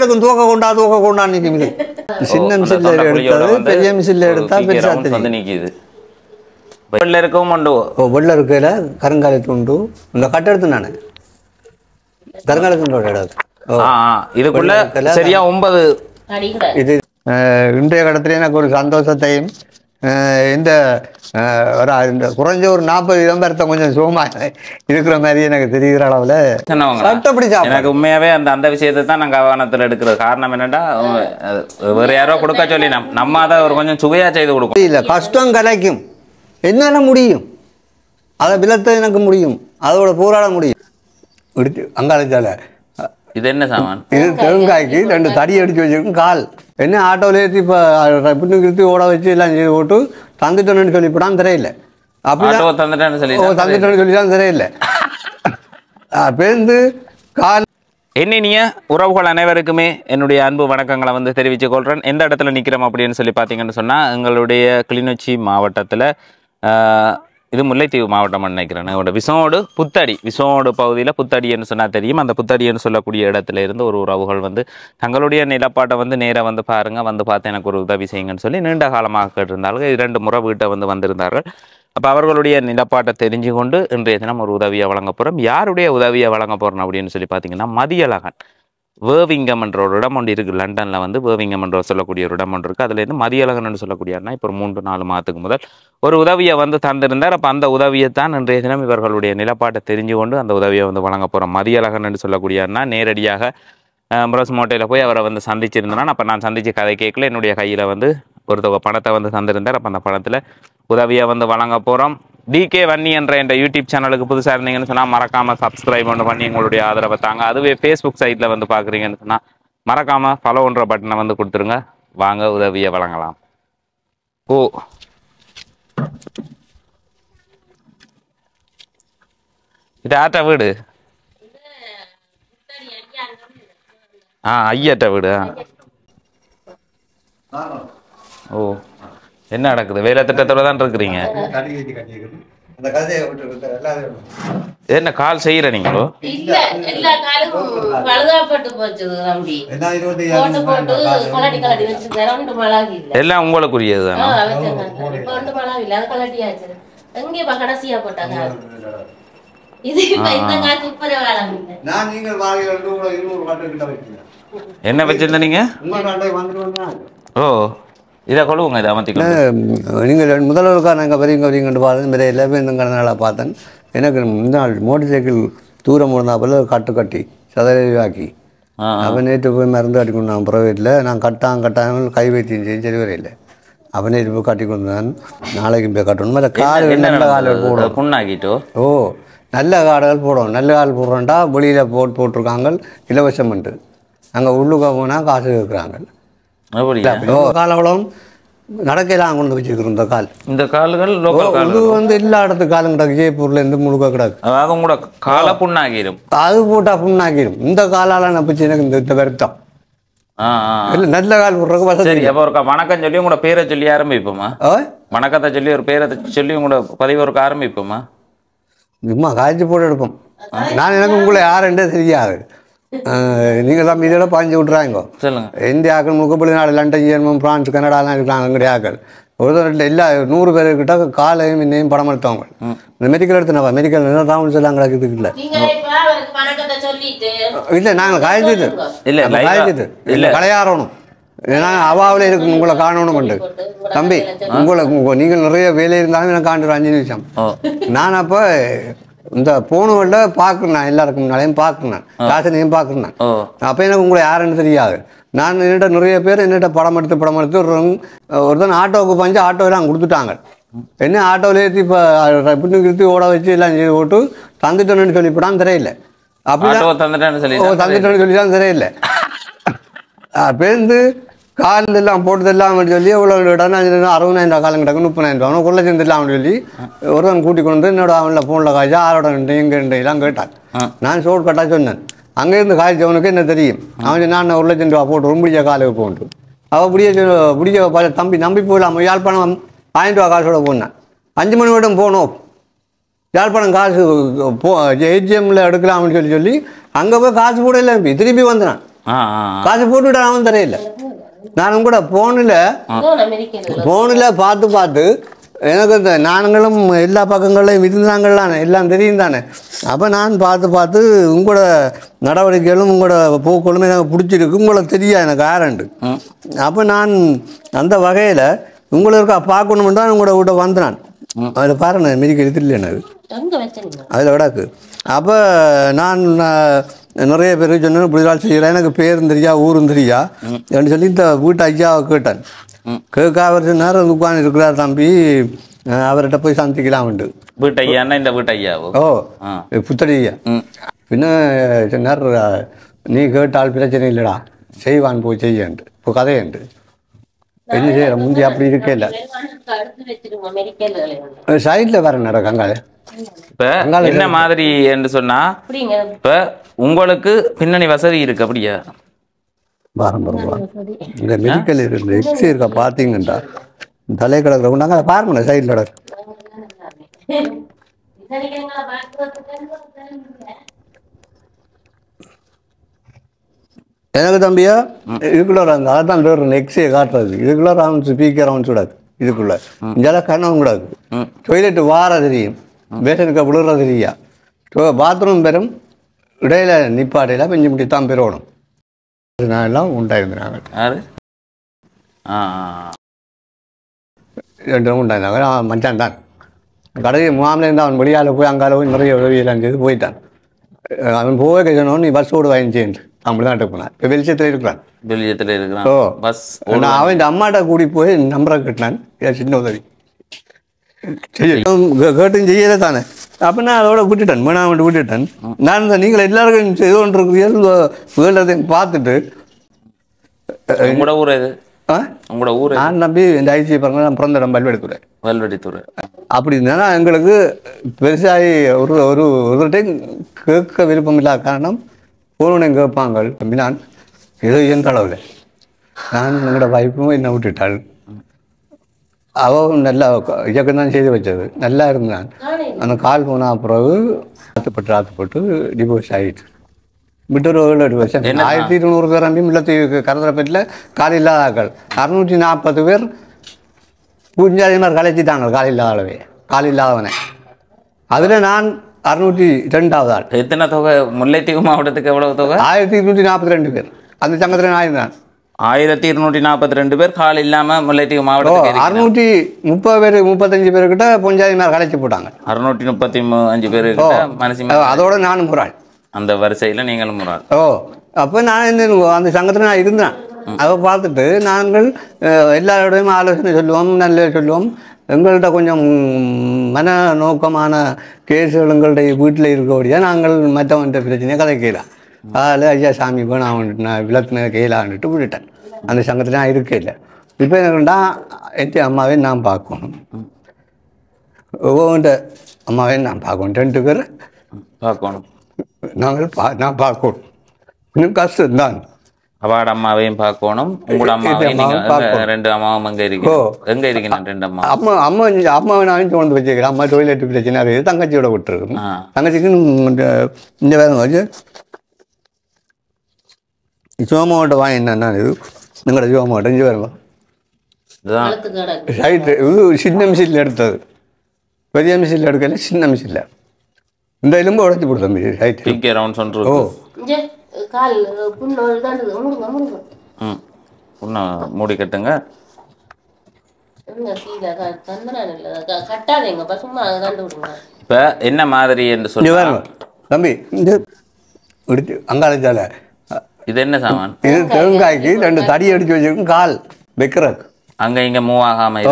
பிள்ளைகளுக்கும் தூக்க கொண்டா நிற்குது. சின்ன மிஷின்ல எடுத்தது பெரிய மிஷின்ல எடுத்தா பெருசா தெரியுது. வெள்ள இருக்கவும் உண்டு. வெள்ள இருக்கையில கருங்காலி துண்டு இந்த கட்ட எடுத்து நானு கருங்காலி துண்டோட எடுத்து இதுக்குள்ள சரியா 9 இது இன்றைய கடத்துல எனக்கு ஒரு சந்தோஷத்தையும் இந்த குறைஞ்ச ஒரு 40 விளம்பரத்தை கொஞ்சம் சுகமா இருக்கிற மாதிரி எனக்கு தெரிகிற அளவுல எனக்கு உண்மையாவே அந்த விஷயத்தை தான் நான் கவனத்தில் எடுக்கிறது. காரணம் என்னன்னா வேற யாரோ கொடுக்க சொல்லி நம்ம அதை ஒரு கொஞ்சம் சுவையா செய்து கொடுக்கும். இல்ல கஷ்டம் கலைக்கும் என்னால முடியும் அதை விளத்த எனக்கு முடியும் அதோட போராட முடியும். அங்காளச்சால இது என்ன சாமான்? இது தேங்காய்க்கு 2 தடி அடிச்சு வச்சிருக்கும் கால் என்ன ஆட்டோல ஏற்றி இப்போ பின்னுக்கு ஓட வச்சு எல்லாம் செய்து போட்டு தந்துட்டோன்னு சொல்லிவிடான்னு தெரியல. அப்படி தந்துட்டேன்னு சொல்லி தான் தெரியல. பேருந்து கால் என்னிய உறவுகள் அனைவருக்குமே என்னுடைய அன்பு வணக்கங்களை வந்து தெரிவித்துக் கொள்கிறேன். எந்த இடத்துல நிற்கிறோம் அப்படின்னு சொல்லி பார்த்தீங்கன்னு சொன்னால் எங்களுடைய கிளிநொச்சி மாவட்டத்தில் இது முல்லைத்தீவு மாவட்டம் நினைக்கிறேன். என்னோட விசோடு புத்தடி விசோடு பகுதியில் புத்தடின்னு சொன்னால் தெரியும். அந்த புத்தடின்னு சொல்லக்கூடிய இடத்துல இருந்து ஒரு உறவுகள் வந்து தங்களுடைய நிலப்பாட்டை வந்து நேராக வந்து பாருங்கள் வந்து பார்த்து எனக்கு ஒரு உதவி செய்யுங்கன்னு சொல்லி நீண்ட காலமாக கேட்டிருந்தார்கள். 2 முறை வீட்டை வந்து வந்திருந்தார்கள். அப்போ அவர்களுடைய நிலப்பாட்டை தெரிஞ்சு கொண்டு இன்றைய தினம் ஒரு உதவியை வழங்க போகிறோம். யாருடைய உதவியை வழங்க போகிறோம் அப்படின்னு சொல்லி பார்த்தீங்கன்னா மதியழகன் வேவிங்கம் என்ற ஒரு இடம் ஒன்று இருக்குது. லண்டனில் வந்து வேவிங்கம் என்ற சொல்லக்கூடிய ஒரு இடம் ஒன்று இருக்குது. அதுலேருந்து மதியழகன் சொல்லக்கூடியனா இப்போ 3-4 மாதத்துக்கு முதல் ஒரு உதவியை வந்து தந்திருந்தார். அப்போ அந்த உதவியை தான் இன்றைய தினம் இவர்களுடைய நிலப்பாட்டை தெரிஞ்சு கொண்டு அந்த உதவியை வந்து வழங்க போகிறோம். மதியழகன் என்று சொல்லக்கூடியனா நேரடியாக முரசு மோட்டையில் போய் அவரை வந்து சந்திச்சிருந்தேன். அப்போ நான் சந்தித்து கதை கேட்கல என்னுடைய கையில் வந்து ஒரு தொகை பணத்தை வந்து தந்திருந்தார். அப்போ அந்த பணத்தில் உதவியை வந்து வழங்க போகிறோம். டிகே வன்னி என்ற யூடியூப் சேனலுக்கு புதுசாக இருந்தீங்கன்னு சொன்னால் மறக்காமல் சப்ஸ்கிரைப் பண்ணி எங்களுடைய ஆதரவை தாங்க. அதுவே ஃபேஸ்புக் சைட்டில் வந்து பார்க்குறீங்கன்னு சொன்னால் மறக்காமல் ஃபாலோன்ற பட்டனை வந்து கொடுத்துருங்க. வாங்க உதவியை வழங்கலாம். இது ஆட்ட வீடு ஐயாட்ட வீடு. என்ன நடக்குது? வேலை திட்டத்தோட தான் இருக்கிறீங்க. என்ன கால் செய்யற நீங்களோ? எல்லாம் உங்களுக்குரியது தானே? என்ன வச்சிருந்த நீங்க? இதை கொள்ளுவோங்க. இதை அமைத்திக்கலாம். நீங்கள் முதல்வருக்கா நாங்கள் வரீங்கன்னு பார்த்தேன். வேறு எல்லாமே இந்த நாளாக பார்த்தேன். எனக்கு இந்த நாள் மோட்டர் சைக்கிள் தூரம் போனாப்பில் கட்டி சதவீதாக்கி அப்போ நேற்று போய் மருந்து கட்டி கொண்டு நான் ப்ரைவேட்டில் நான் கட்டாமல் கை வைத்தியம் செய்ய சரி வரையில்லை. அப்போ நேற்று போய் கட்டி கொண்டு நான் நாளைக்கு போய் கட்டணும். மற்ற கால் நல்ல கால் போடும் புண்ணாக்கிட்டோ. நல்ல காடுகள் போடும். நல்ல கால் போடுறோண்டா வெளியில் போட்டிருக்காங்க இலவசம் உண்டு. அங்கே உள்ளுக்க போனால் காசு கேட்குறாங்க. காலவளம் நடக்கலாம் கொண்டு வச்சுக்கிறோம். இந்த கால்கள் இது வந்து எல்லா இடத்துக்கு காலம் கிடக்கு. ஜெய்ப்பூர்ல இருந்து முழுக்க கிடக்கு. அதாவது உங்களோட காலை புண்ணாக்கிடும். அது போட்டா புண்ணாக்கிடும். இந்த காலால நப்பிச்சு எனக்கு இந்த வருத்தம். நல்ல கால் போடுறதுக்கு சரி. அப்போ ஒரு வணக்கம் சொல்லி உங்களோட பேரை சொல்லி ஆரம்பிப்போமா? வணக்கத்தை சொல்லி ஒரு பேரை சொல்லி உங்களோட பதிவு ஒரு ஆரம்பிப்போமா? சும்மா காய்ச்சி போட்டு எடுப்போம். நான் எனக்கு உங்களை யாருன்றே தெரியாது. நீங்கள் தான் மீதியோட பாஞ்சு விட்றாங்க. சொல்லுங்க. இந்திய ஆக்கள் முகப்படி நாடு லண்டன் ஜெர்மன் பிரான்ஸ் கனடாலாம் இருக்கிறாங்க. எங்களுடைய ஆக்கள் ஒரு எல்லா 100 பேருக்கிட்ட காலையும் இன்னையும் படம் எடுத்தவங்க. இந்த மெடிக்கல் எடுத்துனப்பா மெடிக்கல் ரவுண்ட்ஸ் எல்லாம் கிடக்குதுக்கு இல்லை இல்லை நாங்கள் காய்ச்சிட்டு இல்லை காய்ச்சிட்டு இல்லை கலையாறணும். ஏன்னா அவாவில் இருக்கு உங்களை காணணும் உண்டு தம்பி. நீங்கள் நிறைய வேலை இருந்தாலும் எனக்கு காண்டு 5 நிமிஷம். நான் அப்போ இந்த போனவள்ட பார்க்குறேன். எல்லாருக்கும் முன்னாலையும் பார்க்குறேன். காசனையும் பார்க்குறேன். அப்போ எனக்கு உங்களை யாருன்னு தெரியாது. நான் என்னிட்ட நிறைய பேர் என்னிட்ட படம் எடுத்து ஒருத்தன் ஆட்டோவுக்கு பஞ்சு ஆட்டோவெல்லாம் கொடுத்துட்டாங்க. என்ன ஆட்டோவில் ஏற்றி இப்போ பின்னுக்கு நிறுத்தி ஓட வச்சு எல்லாம் செய்து போட்டு தந்துட்டோன்னு சொல்லிவிடான்னு தெரியல. அப்படி தந்துட்டோன்னு சொல்லி தான் தெரியல. பேருந்து காலில் எல்லாம் போட்டதெல்லாம் சொல்லி எவ்வளோ இடம் 60,000 காலம் கிடக்கு 30,000 கொள்ள சேர்ந்துடலாம் சொல்லி ஒருவன் கூட்டி கொண்டு என்னோட அவனில் ஃபோனில் காய்ச்சா ஆரோட எங்கே எல்லாம் கேட்டான். நான் ஷோட் கட்டாக சொன்னேன். அங்கேருந்து காய்ச்சவனுக்கு என்ன தெரியும். அவன் நான் 1,00,000 ரூபா போட்டு முடிஞ்ச காலுக்கு போட்டு அவள் பிடிச்ச தம்பி நம்பி போயிடலாம். யாழ்ப்பாணம் 1000 ரூபா காசோட போனேன். 5 மணி மட்டும் போனோம். யாழ்ப்பாணம் காசு ஏடிஎம்மில் எடுக்கலாம்னு சொல்லி அங்கே போய் காசு போட இல்லை. திருப்பி வந்தேன். காசு போட்டு விட்டாலும் தெரியல. நானும் கூட ஃபோனில் பார்த்து எனக்கு இந்த நானுங்களும் எல்லா பக்கங்களையும் இருந்தாங்கள்லாம் எல்லாம் தெரியும் தானே. அப்போ நான் பார்த்து உங்களோட நடவடிக்கைகளும் உங்களோட போக்குகளும் எனக்கு பிடிச்சிருக்கு, உங்களை தெரியா எனக்கு ஆரண்டு. அப்போ நான் அந்த வகையில் உங்களுக்கு பார்க்கணும்னு தான் உங்களோட வீட்டை வந்தேன். அதில் பாருங்க மிதிக்க எடுத்துடல எனக்கு அதில் விடாக்கு. அப்போ நான் நிறைய பேர் சொன்னேன் இப்படிதான் செய்கிறேன், எனக்கு பேரும் தெரியா ஊரும் தெரியா என்று சொல்லி இந்த வீட்டு ஐயாவை கேட்டேன். கேட்க அவர் சொன்னார் உட்காந்து இருக்கிறார் தம்பி, அவர்கிட்ட போய் சந்திக்கலாம்ண்டு. வீட்டு ஐயான்னா இந்த வீட்டு ஐயாவோ? ஓ புத்தடி ஐயா. பின்ன சொன்னார் நீ கேட்டால் பிரச்சனை இல்லைடா, செய்வான் போய் செய்யண்டு இப்போ கதையண்டு. என்ன செய்யற முந்தி அப்படி இருக்கே இல்லை. சைட்ல வர நடக்கும் அங்கால. இப்ப என்ன மாதிரி என்று சொன்னா இப்ப உங்களுக்கு பின்னணி வசதி இருக்கு அப்படியா? இந்த மெடிக்கல் இருக்கு, எக்ஸே இருக்கா பார்த்தீங்கண்டா தலை கிடக்குற கொண்டாங்க அதை பாருங்க சைடில் கிடக்கு. எனக்கு தம்பியா இதுக்குள்ள அந்த அதான் எக்ஸே காட்டுறது, இதுக்குள்ள ரவுண்ட்ஸ் ஸ்பீக்கர் ரவுண்ட்ஸ் கூடாது, இதுக்குள்ள இங்கெல்லாம் கண்ணவும் கூடாது. டொய்லெட் வார தெரியும், பேசனுக்கு விழுற தெரியா, பாத்ரூம் பெறும் இடையில நிப்பாடையில் பெஞ்சு முடி தான் பெறணும். நான் எல்லாம் உண்டாயிருந்தாங்க, ரெண்டு உண்டாயிருந்தாங்க. மச்சான் தான் கடைசி முகாமில் அவன் வெளியால் போய் அங்கால போய் நிறைய உதவியெல்லாம் செய்து போயிட்டான். அவன் போக கழிச்சனோன்னு நீ பஸ் ஓடு வாங்கிச்சேன் அப்படிதான் போனான். இப்போ வெளிச்சத்தில் இருக்கிறான். வெளிச்சத்தில் இருக்கிறான். ஓ பஸ் நான் அவன் அம்மாட்ட கூடி போய் நம்பரை கட்டினான், சின்ன உதவி கேட்டும் செய்யலை தானே. அப்போ நான் அதோட விட்டுட்டேன், வேணாம் விட்டுட்டேன். நான் இந்த நீங்கள் எல்லாருக்கும் செய்து கொண்டிருக்கிறீர்கள் பார்த்துட்டு உங்களோட ஊர் இது உங்களோட ஊர் நான் நம்பி இந்த ஐசி பாருங்க, நான் பிறந்த இடம் வல்வெடித்துறை. அப்படி இருந்தாலும் எங்களுக்கு பெருசாகி ஒரு டைம் கேட்க விருப்பம் இல்லாத காரணம் போனோன்னு கேட்பாங்க. தம்பி நான் ஏதோ இயன்ற அளவில் நான் எங்களோட வைப்பும் என்னை விட்டுட்டாள். அவன் நல்லா இயக்கம் தான் செய்து வச்சது, நல்லா இருந்தான். அந்த கால் போனால் பிறகு ஆற்றுப்பட்டு டிவோர்ஸ் ஆகிட்டு விட்டு ஒரு 7 வருஷம். 1200 பேர் நம்பி முல்லைத்தீவு கரந்தரப்பேட்டில் கால் இல்லாதாக்கள் 640 பேர் பூஞ்சாதி மாதிரி கலைச்சிட்டாங்க. கால் இல்லாதவனை அதில் நான் 602வது ஆள். எத்தனை தொகை முல்லைத்தீவு மாவட்டத்துக்கு எவ்வளவு தொகை? 1242 பேர் அந்த சங்கத்தில் நான் இருந்தான். 1242 பேர் கால் இல்லாமல் முல்லைத்தீவு மாவட்டத்துக்கு 630 பேர் 35 பேர்கிட்ட பொஞ்சாதி மாதிரி கலைச்சி போட்டாங்க. 635 பேர் மனசு அதோட நானும் போகிறாள் அந்த வரிசையில் நீங்களும் முறாள். அப்போ நான் அந்த சங்கத்தில் நான் இருந்தேன். அதை பார்த்துட்டு நாங்கள் எல்லாரோடையும் ஆலோசனை சொல்லுவோம், நல்ல சொல்லுவோம். எங்கள்கிட்ட கொஞ்சம் மன நோக்கமான கேஸுகள் எங்களுடைய வீட்டில் இருக்கக்கூடிய நாங்கள் மற்றவன்கிட்ட பிரச்சனையை கதைக்கலாம். அதில் ஐயா சாமி போய் நான் விளக்குன கையிலான்ட்டு விட்டுட்டேன். அந்த சங்கத்தில் நான் இருக்கே இல்லை. இப்போ எனக்குண்டா என் அம்மாவே நான் பார்க்கணும், ஒவ்வொன்ட்ட அம்மாவே நான் பார்க்கணும், 2 பேர் பார்க்கணும். நான் பார்க்கணும், இன்னும் கஷ்டம்தான். அவாட அம்மாவையும் பார்க்கணும், உங்களோட அம்மாவையும். 2 அம்மாவும் எங்கே இருக்கீங்க? 2 அம்மாவை நான் கொண்டு வச்சுக்கிறேன். அம்மா டொய்லெட் பிரச்சனை இருக்குது, தங்கச்சியோட விட்டுருக்கு. தங்கச்சிக்கு இந்த வேலை வச்சு சோமாவட்ட வாங்கி என்னன்னா இது எங்களோட சோமாவட்டம் இங்கே வருமா சைட்டு இது சின்ன மிஷினில் எடுத்தது, பெரிய மிஷினில் எடுக்கல, சின்ன மிஷினில் இந்த எலும்பு உடச்சி கொடுத்தோம் சைட்டு. ஓ மூடி கட்டுங்க. இப்ப என்ன மாதிரி என்று சொல்லுங்க தம்பி. இந்த அங்காளச்சால இது என்ன சாமான்? இது தேங்காய்க்கு 2 தடி அடிச்சு வச்சிருக்கும், கால் வைக்கிறதுக்கு. அங்க இங்க மூவ் ஆகாம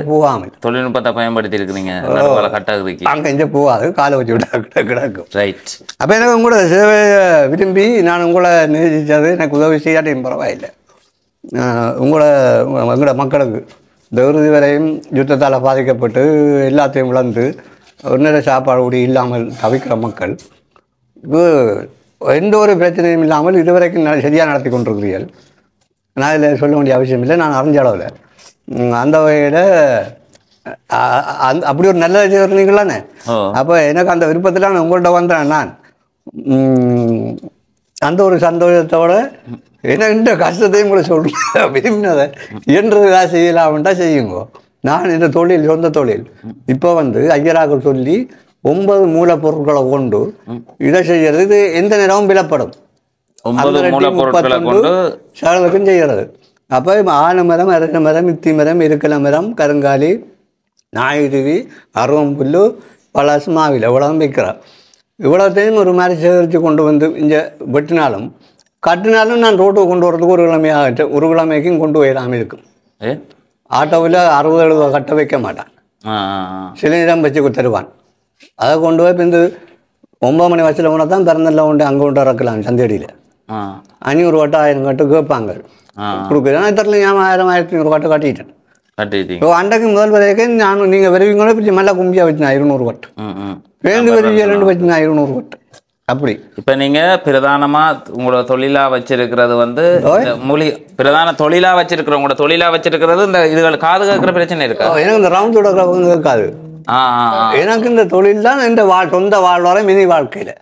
போகாம தொழில்நுட்பத்தை பயன்படுத்தி இருக்கிறீங்க. கட்டாகுதுக்கு அங்க இங்க போகாது, காலை வச்சு விட்டா கிடக்கும். ரைட். அப்ப எனக்கு உங்களோட சேவையை விரும்பி நான் உங்களை நேசித்தது எனக்கு உதவி செய்யாட்டையும் பரவாயில்லை. எங்களோட மக்களுக்கு இந்த இறுதி வரையும் யுத்தத்தால் பாதிக்கப்பட்டு எல்லாத்தையும் இழந்து ஒரு நேர சாப்பாடு கூடி இல்லாமல் தவிக்கிற மக்கள் எந்த ஒரு பிரச்சனையும் இல்லாமல் இதுவரைக்கும் சரியாக நடத்தி கொண்டிருக்கிறீர்கள். நான் இதில் சொல்ல வேண்டிய அவசியம் இல்லை, நான் அறிஞ்ச அளவில் அந்த வகையில் அப்படி ஒரு நல்ல செய்வீங்களானே. அப்போ எனக்கு அந்த விருப்பத்தில் நான் உங்கள்கிட்ட வந்தேன். நான் அந்த ஒரு சந்தோஷத்தோட ஏன்னா இந்த கஷ்டத்தையும் கூட சொல்கிறேன் விரும்பினதை இயன்றதாக செய்யலாம்ட்டா செய்யுங்க. நான் இந்த தொழில் சொந்த தொழில் இப்போ ஐயராக்கள் சொல்லி 9 மூலப்பொருட்களை கொண்டு இதை செய்யறது. இது எந்த நேரமும் விலப்படும் 9 மூலப்பொருட்களை கொண்டு சகலருக்கும் செய்கிறது. அப்போ ஆன மரம், அரச மரம், இத்தி மரம், இருக்கல மரம், கருங்காலி, நாயுருவி, அருவம்புல், பலாசு, மாவில இவ்வளவும் வைக்கிறேன். இவ்வளோத்தையும் ஒரு மாதிரி சேகரித்து கொண்டு இங்கே வெட்டினாலும் கட்டினாலும் நான் ரோட்டுக்கு கொண்டு வரதுக்கு ஒரு கிழமைக்கும் கொண்டு போயிடாமல் இருக்கும். ஆட்டோவில் 60-70 கட்ட வைக்க மாட்டான், சில நேரம் வச்சு தருவான். அதை கொண்டு போய் இப்போ 9 மணி வயசில் போனால் தான் பிறந்தெல்லாம் கொண்டு அங்கே கொண்டு இறக்கலாம். சந்தேடியில் 500 கட்டு 1000 கட்டு கேட்பாங்க கொடுக்குறேன். இத்தரத்தில் நான் 1000-1500 கட்டு கட்டிட்டேன். இப்போ அன்றைக்கு முதல் வரைக்கும் நான் நீங்கள் வருவீங்களோ இப்படி மேலே கும்பியாக வச்சுனா 200 கட்டு, பேருந்து வருவியா 2 வச்சுனா 200 கட்டு அப்படி. இப்போ நீங்கள் பிரதானமாக உங்களோட தொழிலாக வச்சிருக்கிறது பிரதான தொழிலாக வச்சிருக்கிற உங்களோட தொழிலாக வச்சிருக்கிறது இந்த இதுகள் காது கேட்குற பிரச்சனை இருக்கா? எனக்கு இந்த ரவுண்ட் விடக்கிறவங்க இருக்காது. எனக்கு இந்த தொழில் தான் இந்த சொந்த வாழ்வாரம் மினி வாழ்க்கையில்.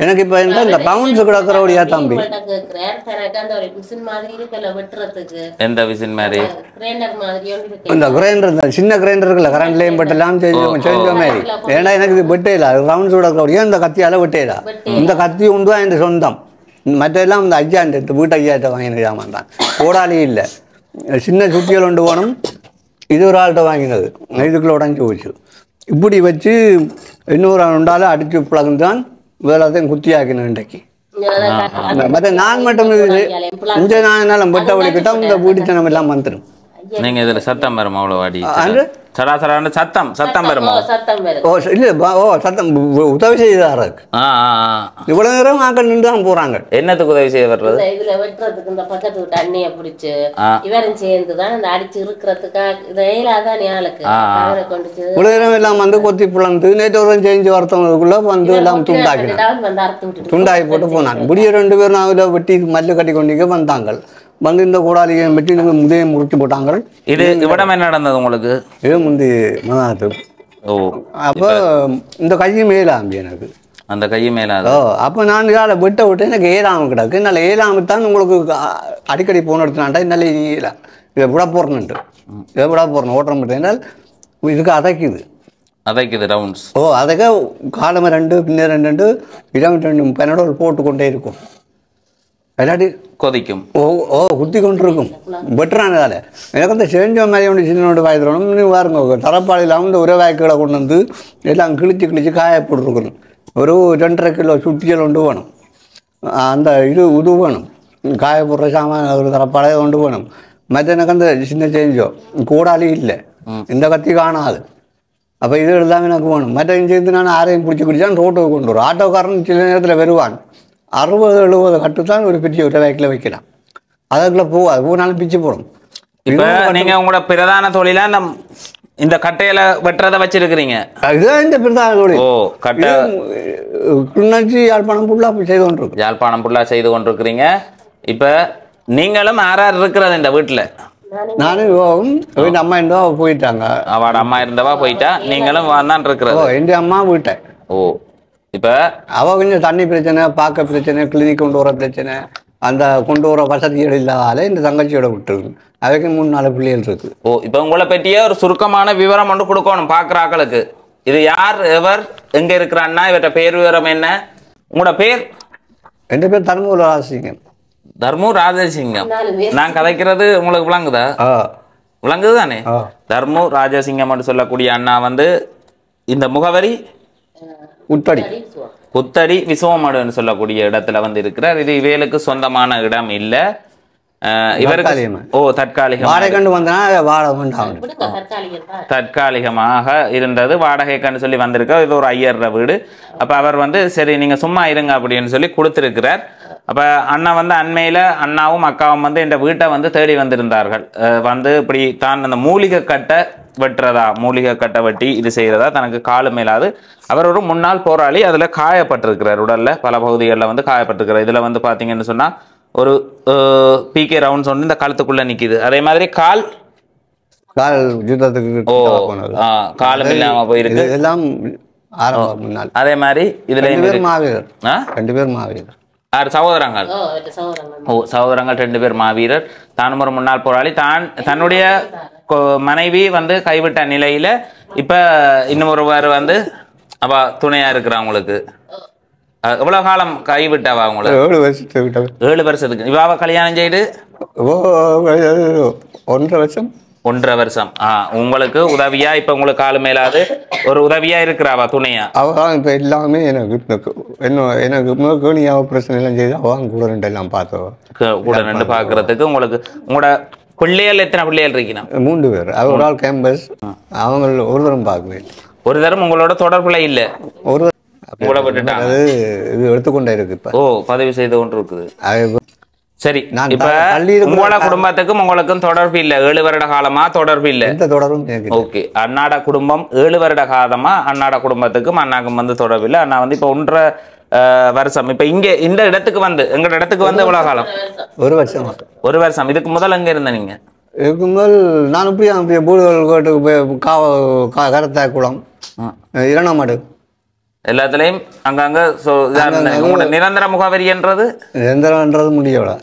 எனக்கு இப்போ இந்த ரவுண்ட்ஸ் கிடக்கிறோடியா தம்பி எந்த விசின் மாதிரி இந்த கிரைண்டர் சின்ன கிரைண்டருக்குல கரண்ட்லேயும் பட்டெல்லாம் செஞ்ச மாதிரி. ஏன்னா எனக்கு இது வெட்டையில ரவுண்ட்ஸ் கிடக்கிறோடியா இந்த கத்தியால் வெட்டையில. இந்த கத்தி உண்டு தான் என் சொந்தம். மற்றெல்லாம் இந்த ஐயாண்டு வீட்டு ஐயாட்ட வாங்கினது ஜாமான் தான். கோடாலி இல்லை, சின்ன சுத்தியல் ஒன்று போகணும். இது ஒரு ஆள்கிட்ட வாங்கினது, இதுக்குள்ள உடஞ்சி போச்சு. இப்படி வச்சு இன்னொரு உண்டால அடித்து பழகுந்தான் வேலைத்தையும் குத்தியாக்கினேன் இன்றைக்கு. மற்ற நான் மட்டும் இந்த நான் என்னால் வெட்ட ஒழிக்கிட்டா இந்த வீட்டுத்தனம் எல்லாம் வந்துடும். நீங்க இதுல சத்தம் வரும் அவ்வளோ அடி சராசரான சத்தம் வருமா? ஓ இல்லை, ஓ சத்தம் உதவி செய்தாரு. இவ்வளவு நேரம் ஆக்கள் நின்று தான் போறாங்க. என்னத்துக்கு உதவி செய்ய வர்றது? இதுல வெட்டுறதுக்கு இந்த பக்கத்து வீட்டு அண்ணியை பிடிச்சு இவரும் சேர்ந்துதான் இந்த அடிச்சு இருக்கிறதுக்காக இதாதான் ஆளுக்கு இவ்வளவு நேரம் எல்லாம் கொத்தி புலந்து நேற்று ஒரு செஞ்சு வரத்தவங்களுக்குள்ள எல்லாம் துண்டாகி போட்டு போனாங்க. முடிய 2 பேரும் அதில் வெட்டி மல்லு கட்டி கொண்டு வந்தாங்க. இந்த கூடாலியை வெட்டி முதையை முடிச்சு போட்டாங்க. இது இவ்விடம் என்ன நடந்தது உங்களுக்கு? இது முந்தி மதாத்து. ஓ, அப்போ இந்த கையும் மேலாம்பி எனக்கு அந்த கையும் மேலாது. ஓ, அப்போ நான் இதால் விட்ட விட்டு எனக்கு ஏழாமல் கிடக்கு. என்னால் ஏழாமத்தான் உங்களுக்கு அடிக்கடி போன எடுத்துனாண்டா என்னால் ஏலாம் இதை விட போறேன்ட்டு இதை விட போறேன் ஓட்டுற மட்டும். என்னால் இதுக்கு அதைக்குது ரவுண்ட்ஸ். ஓ, அதுக்கு காலமை 2 பின்ன 2 2 பெனடோல் போட்டு கொண்டே இருக்கும். விளையாடி கொதிக்கும். ஓ குத்தி கொண்டு இருக்கும் வெட்டுறானதால. எனக்கு அந்த செஞ்ச மாதிரி ஒன்று சின்னோண்டு வாய்த்தரணும். இன்னும் பாருங்க தரப்பாளையில் இந்த ஒரே வாய்க்குகளை கொண்டு வந்து எல்லாம் கிழிச்சு காய போட்டுருக்கணும். ஒரு 2.5 கிலோ சுட்டியல் கொண்டு வேணும். அந்த இது வேணும், காய போடுற சாமான் ஒரு தரப்பாளையை கொண்டு வேணும். மற்ற எனக்கு அந்த சின்ன செஞ்சோ கூடாலி இல்லை, இந்த கத்தி காணாது. அப்போ இது எல்லாமே எனக்கு வேணும். மற்ற சேர்ந்து நான் ஆரையும் பிடிச்சான் ரோட்டுக்கு கொண்டு வரும். ஆட்டோக்காரன் சில நேரத்தில் வருவான். 60-70 கட்டு தான் ஒரு பெரிய ஒரு வாய்க்கில் வைக்கலாம். அதுக்குள்ள போகாது, போனாலும் பிச்சு போடும். இப்போ நீங்கள் உங்களோட பிரதான தொழிலா இந்த கட்டையில வெட்டுறதை வச்சிருக்கிறீங்க? அதுதான் இந்த பிரதான தொழில். ஓ, கட்டை கிளிநொச்சி யாழ்ப்பாணம் ஃபுல்லாக செய்து கொண்டிருக்கு. யாழ்ப்பாணம் ஃபுல்லாக செய்து கொண்டிருக்கிறீங்க. இப்போ நீங்களும் யார் இருக்கிறது இந்த வீட்டில்? நானும் என் அம்மா இருந்தவா போயிட்டாங்க. அவட அம்மா இருந்தவா போயிட்டா, நீங்களும் தான் இருக்கிறது. என் அம்மா போயிட்டேன். ஓ, இப்போ அவள் கொஞ்சம் தண்ணி பிரச்சனை, பார்க்க பிரச்சனை, கிளினிக் கொண்டு வர பிரச்சனை, அந்த கொண்டு வர வசதிகள் இல்லாதால இந்த தங்கச்சியோட விட்டுருக்கு. அதுக்கு 3-4 பிள்ளைகள் இருக்கு. ஓ, இப்போ உங்களை பற்றிய ஒரு சுருக்கமான விவரம் ஒன்று கொடுக்கணும் பார்க்குற ஆக்களுக்கு. இது யார், எவர், எங்கே இருக்கிறான்னா, இவற்ற பேர் விவரம் என்ன? உங்களோட பேர்? என் பேர் தர்மூர் ராஜசிங்கம். தர்மூர் ராஜசிங்கம். நான் கதைக்கிறது உங்களுக்கு விளங்குதா? விளங்குது தானே? தர்மூர் ராஜசிங்கம் சொல்லக்கூடிய அண்ணா இந்த முகவரி புத்தடி விசுவமாடுன்னு சொல்லக்கூடிய இடத்துல இருக்கிறார். இது இவைகளுக்கு சொந்தமான இடம் இல்லை. இவருக்கு தற்காலிகமாக இருந்தது, வாடகை கண்டு சொல்லி வந்திருக்க. இது ஒரு ஐயர் வீடு. அப்ப அவர் சரி நீங்க சும்மா இருங்க அப்படின்னு சொல்லி கொடுத்திருக்கிறார். அப்ப அண்ணா அண்மையில அண்ணாவும் அக்காவும் இந்த வீட்டை தேடி வந்திருந்தார்கள். இப்படி தான் அந்த மூலிகை கட்டை வெட்டுறதா, மூலிகை கட்டை வெட்டி இது செய்யறதா தனக்கு காலு மேலாது. அவர் ஒரு முன்னாள் போராளி. அதுல காயப்பட்டிருக்கிறார், உடல்ல பல பகுதிகளில் காயப்பட்டிருக்கிறார். இதுல பாத்தீங்கன்னு சொன்னா ஒரு பிகே ரவுண்ட்ஸ் இந்த காலத்துக்குள்ள நிக்குது. அதே மாதிரி கால் காலம் இல்லாம போயிருக்கு. அதே மாதிரி இதுல 2 பேர் மாவீரர். 6 சகோதரங்கள். ஓ, சகோதரங்கள் 2 பேர் மாவீரர், தானும் ஒரு முன்னாள் போராளி. தன்னுடைய மனைவி வந்து கைவிட்ட நிலையில இப்ப இன்னும் ஒருவர் வந்து அவ துணையா இருக்கிறவங்களுக்கு எவ்வளவு காலம் கைவிட்டாவா அவங்கள? 7 வருஷத்துக்கு. இவாவ கல்யாணம் செய்து 1.5 வருஷம். 1.5 வருஷம். உங்களுக்கு உதவியா இப்ப உங்களுக்கு காலு மேலாது ஒரு உதவியா இருக்கிறாவா துணையா? அவதான் இப்ப எல்லாமே எனக்கு நீ ஆபரேஷன் எல்லாம் செய்து அவன் கூட 2 எல்லாம் பார்த்தவ கூட 2 பாக்குறதுக்கு. உங்களுக்கு உங்களோட பிள்ளைகள் எத்தனை பிள்ளைகள் இருக்கீங்க? 3 பேர். அது ஒரு ஆள் கேம்பஸ். அவங்க ஒரு தரம் பார்க்குவேன். ஒரு தரம் உங்களோட தொடர்புல இல்ல? ஒரு உங்களை விட்டுட்டாங்க. அது இது எடுத்துக்கொண்டே இருக்கு இப்ப. ஓ, பதிவு செய்து கொண்டு இருக்குது. சரி, இப்ப உங்களோட குடும்பத்துக்கும் உங்களுக்கும் தொடர்பு இல்ல, 7 வருட காலமா தொடர்பு இல்ல? எந்த தொடர்பும். ஓகே. அண்ணாட குடும்பம் 7 வருட காலமா அண்ணாட குடும்பத்துக்கும் அண்ணாக்கும் வந்து தொடர்பு இல்ல. அண்ணா வந்து இப்ப 1.5 வருஷம் இப்ப இங்க இந்த இடத்துக்கு வந்து எங்க இடத்துக்கு வந்து எவ்வளவு காலம்? 1 வருஷம். 1 வருஷம். இதுக்கு முதல்ல எங்க இருந்த நீங்க? இதுக்கு முதல் நான் இப்படியே பூடுகள் கோட்டுக்கு போய் கரத்தாக்குளம், இரணமாடு எல்லாத்துலயும் அங்கங்க. நிரந்தர முகவரி என்றது? நிரந்தரம்ன்றது முள்ளியவளை.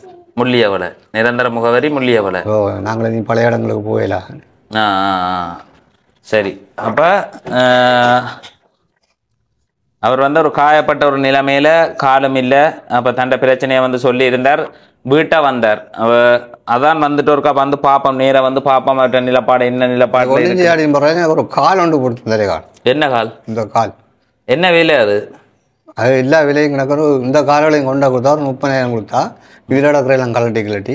முள்ளியவளை நிரந்தர முகவரி முள்ளியவளை. ஓ, நாங்களே நீ பழைய இடங்களுக்கு போயலாம். சரி. அப்ப அவர் வந்து ஒரு காயப்பட்ட ஒரு நிலைமையில காலம் இல்லை. அப்ப தண்ட பிரச்சனையை வந்து சொல்லி இருந்தார். வீட்டை வந்தார். அதான் வந்துட்டு ஒருக்கா வந்து பாப்போம், நேர வந்து பாப்போம் அவர்கிட்ட நிலப்பாடு என்ன நிலப்பாடு. ஒரு கால் ஒன்று கொடுத்து. என்ன கால்? இந்த கால் என்ன விலை? அது எல்லா விலையும் கிடக்கிறோம். இந்த காலையும் கொண்டா கொடுத்தா ஒரு 30,000 கொடுத்தா இதோட எல்லாம் கலட்டி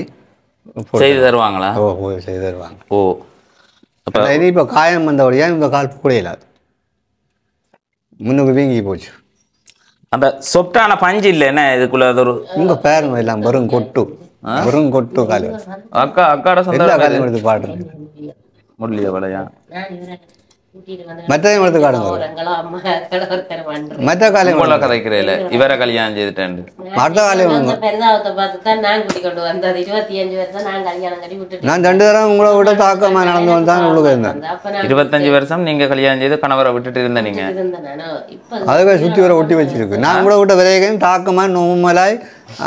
செய்து தருவாங்களா? ஓ, செய்து தருவாங்க. ஓ, இனி இப்போ காயம் வந்தபடியா இந்த கால் புடையலாது, முன்னுக்கு வீங்கி போச்சு. அந்த சொப்டான பஞ்சு இல்லை என்ன இதுக்குள்ள? அது ஒரு உங்க பேரும் எல்லாம் வெறும் கொட்டு கால். அக்காட சொந்த காலையும் எடுத்து பாட்டு முடியல வலையா மற்ற எடுத்து காடுங்க. மற்ற காலையும் கதைக்கிறேன் இவரை கல்யாணம் செய்துட்டேன். மற்ற காலையும் நான் 2 தரம் உங்களை விட தாக்கமா நடந்து வந்தான் உங்களுக்கு இருந்தேன். 25 வருஷம் நீங்க கல்யாணம் செய்து கணவரை விட்டுட்டு இருந்த நீங்க. அதுவே சுற்றி வர ஒட்டி வச்சிருக்கு. நான் கூட விட்ட விரைகையும் தாக்கமா நோமலாய்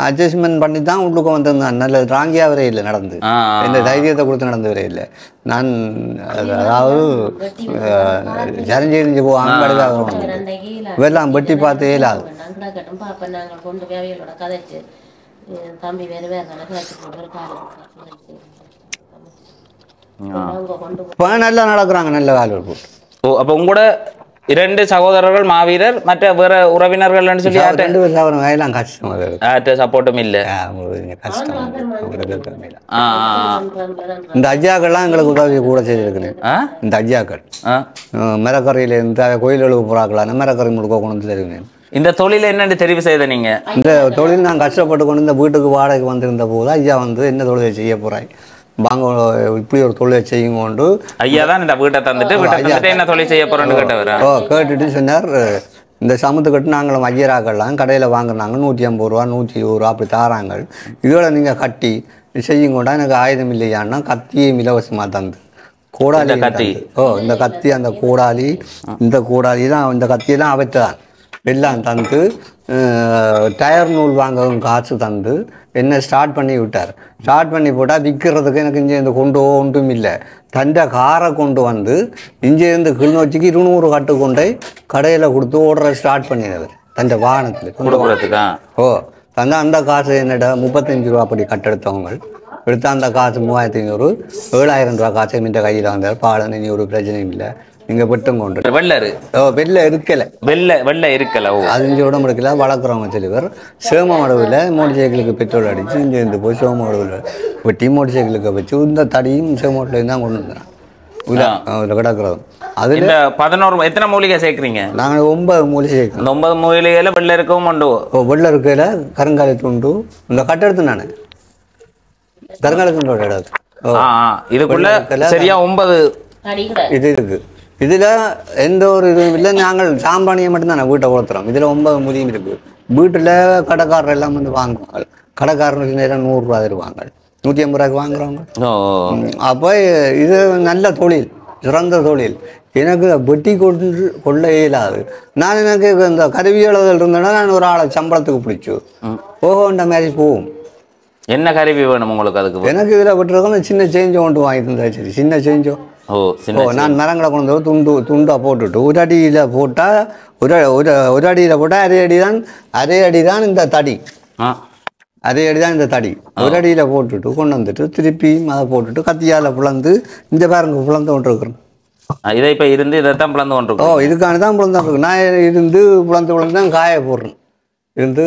அட்ஜஸ்ட்மெண்ட் பண்ணி தான் உள்ளுக்கு வந்திருந்தேன். நல்ல ராங்கியா வரை இல்லை நடந்து, இந்த தைரியத்தை கொடுத்து நடந்து வரை இல்லை. நான் அதாவது ஜரிஞ்சு போவாங்க இவெல்லாம் வெட்டி பார்த்து இயலாது. நல்லா நடக்கிறாங்க, நல்ல காலம் போட்டு. ஓ, அப்ப உங்களோட 2 சகோதரர்கள் மாவீரர், மற்ற வேற உறவினர்கள் சொல்லி 2 பேர் கஷ்டம், சப்போர்ட்டும் இல்ல. இந்த ஐயாக்கள்லாம் எங்களுக்கு உதவி கூட செய்திருக்கிறேன். இந்த ஐயாக்கள் மரக்கரையில இருந்து கோயில்களுக்கு போறாக்கலாம், மரக்கரை முழுக்க கொண்டு வந்து தருவேன். இந்த தொழில என்னன்னு தெரிவு செய்த நீங்க? இந்த தொழில் நான் கஷ்டப்பட்டு கொண்டு இந்த வீட்டுக்கு வாடகைக்கு வந்திருந்த போது ஐயா வந்து என்ன தொழிலை செய்ய போறாய், வாங்க இப்படி ஒரு தொழிலை செய்யும் கொண்டு ஐயா தான் இந்த வீட்டை தந்துட்டு என்ன தொழில் செய்ய போறோன்னு கேட்டவர். கேட்டுட்டு சொன்னார், இந்த சமத்துக்கட்டு நாங்களும் ஐயராக்கெல்லாம் கடையில் வாங்கினாங்க 150 ரூபா 120 ரூபா அப்படி தாராங்க. இதோட நீங்கள் கட்டி செய்யும் கொண்டா எனக்கு ஆயுதம் இல்லையான்னா கத்தியும் இலவசமாக தந்து கோடாலி கத்தி. இந்த கத்தி அந்த கோடாலி, இந்த கோடாலி தான், இந்த கத்தியெல்லாம் அவற்றான் எல்லாம் தந்து டயர் நூல் வாங்கவும் காசு தந்து என்ன ஸ்டார்ட் பண்ணி விட்டார். ஸ்டார்ட் பண்ணி போட்டால் விற்கிறதுக்கு எனக்கு இங்கே இந்த கொண்டு ஒன்றும் இல்லை. தண்டை காரை கொண்டு வந்து இங்கேருந்து கிளிநொச்சிக்கு 200 கட்டு கொண்டே கடையில் கொடுத்து ஓடுற ஸ்டார்ட் பண்ணிடுறது தண்டை வாகனத்தில் கொடுக்குறதுக்கா. தந்தா அந்த காசு என்னடா 35 ரூபா அப்படி கட்டெடுத்தவங்க எடுத்து அந்த காசு 3500 7,000 ரூபா காசு மின்ற கையில் வந்தார். பாடம் இனி ஒரு பிரச்சனையும் இல்லை, நீங்க பெட்டும் கொண்டு வெள்ள இருக்கல வெள்ள இருக்கல. அது இங்கே உடம்பு எடுக்கல. வளர்க்குறவங்க சில பேர் சேம மடவில் மோட்டர் சைக்கிளுக்கு பெட்ரோல் அடிச்சு இங்கேருந்து போய் சேம மடவில் வெட்டி மோட்டர் சைக்கிளுக்கு வச்சு இந்த தடியும் சேமோட்டில் தான் கொண்டு வந்துடுறேன் கிடக்குறது. அதுல 11 எத்தனை மூலிகை சேர்க்குறீங்க? நாங்கள் 9 மூலிகை சேர்க்கிறோம். 9 மூலிகையில வெள்ள இருக்கவும் உண்டு. வெள்ள இருக்கையில கருங்காலி துண்டு இந்த கட்டெடுத்து நான் கருங்காலி துண்டோட இடத்து இதுக்குள்ள சரியா 9 இது இருக்கு. இதில் எந்த ஒரு இதுவும் இல்லை. நாங்கள் சாம்பானியை மட்டும்தான் வீட்டை வளர்த்துறோம். இதில் 9 மூலியும் இருக்குது. வீட்டில் கடைக்காரர் எல்லாம் வந்து வாங்குவாங்க. கடைக்காரனுக்கு நேரம் 100 ரூபா தருவாங்க, 150 ரூபாய்க்கு வாங்குறவங்க. அப்போ இது நல்ல தொழில், சிறந்த தொழில். எனக்கு வெட்டி கொள்ள இயலாது. நான் எனக்கு இந்த கருவியளவில் இருந்தேன்னா நான் ஒரு ஆளை சம்பளத்துக்கு பிடிச்சி போக வேண்ட மாதிரி போகும். என்ன கருவி வேணும் உங்களுக்கு? அதுக்கு எனக்கு இதில் விட்டுருக்கோம் சின்ன சேஞ்சோ கொண்டு வாங்கி தந்தா சரி. சின்ன சேஞ்சோ நான் மரங்களை கொண்டு வந்து துண்டாக போட்டுட்டு ஒரு அடியில் போட்டால் ஒரு அடியில் போட்டால் அரை அடி தான் இந்த தடி. அரை அடி தான் இந்த தடி. ஒரு அடியில் போட்டுட்டு கொண்டு வந்துட்டு திருப்பியும் அதை போட்டுட்டு கத்தியால் பிளந்து இந்த பாருங்க பிளந்து கொண்டிருக்கிறேன். இதை இப்போ இருந்து இதைத்தான் பிளந்து கொண்டிருக்கோம். இதுக்கான தான் பிளந்து கொண்டிருக்கேன். நான் இருந்து பிளந்து தான் காய போடுறேன். இருந்து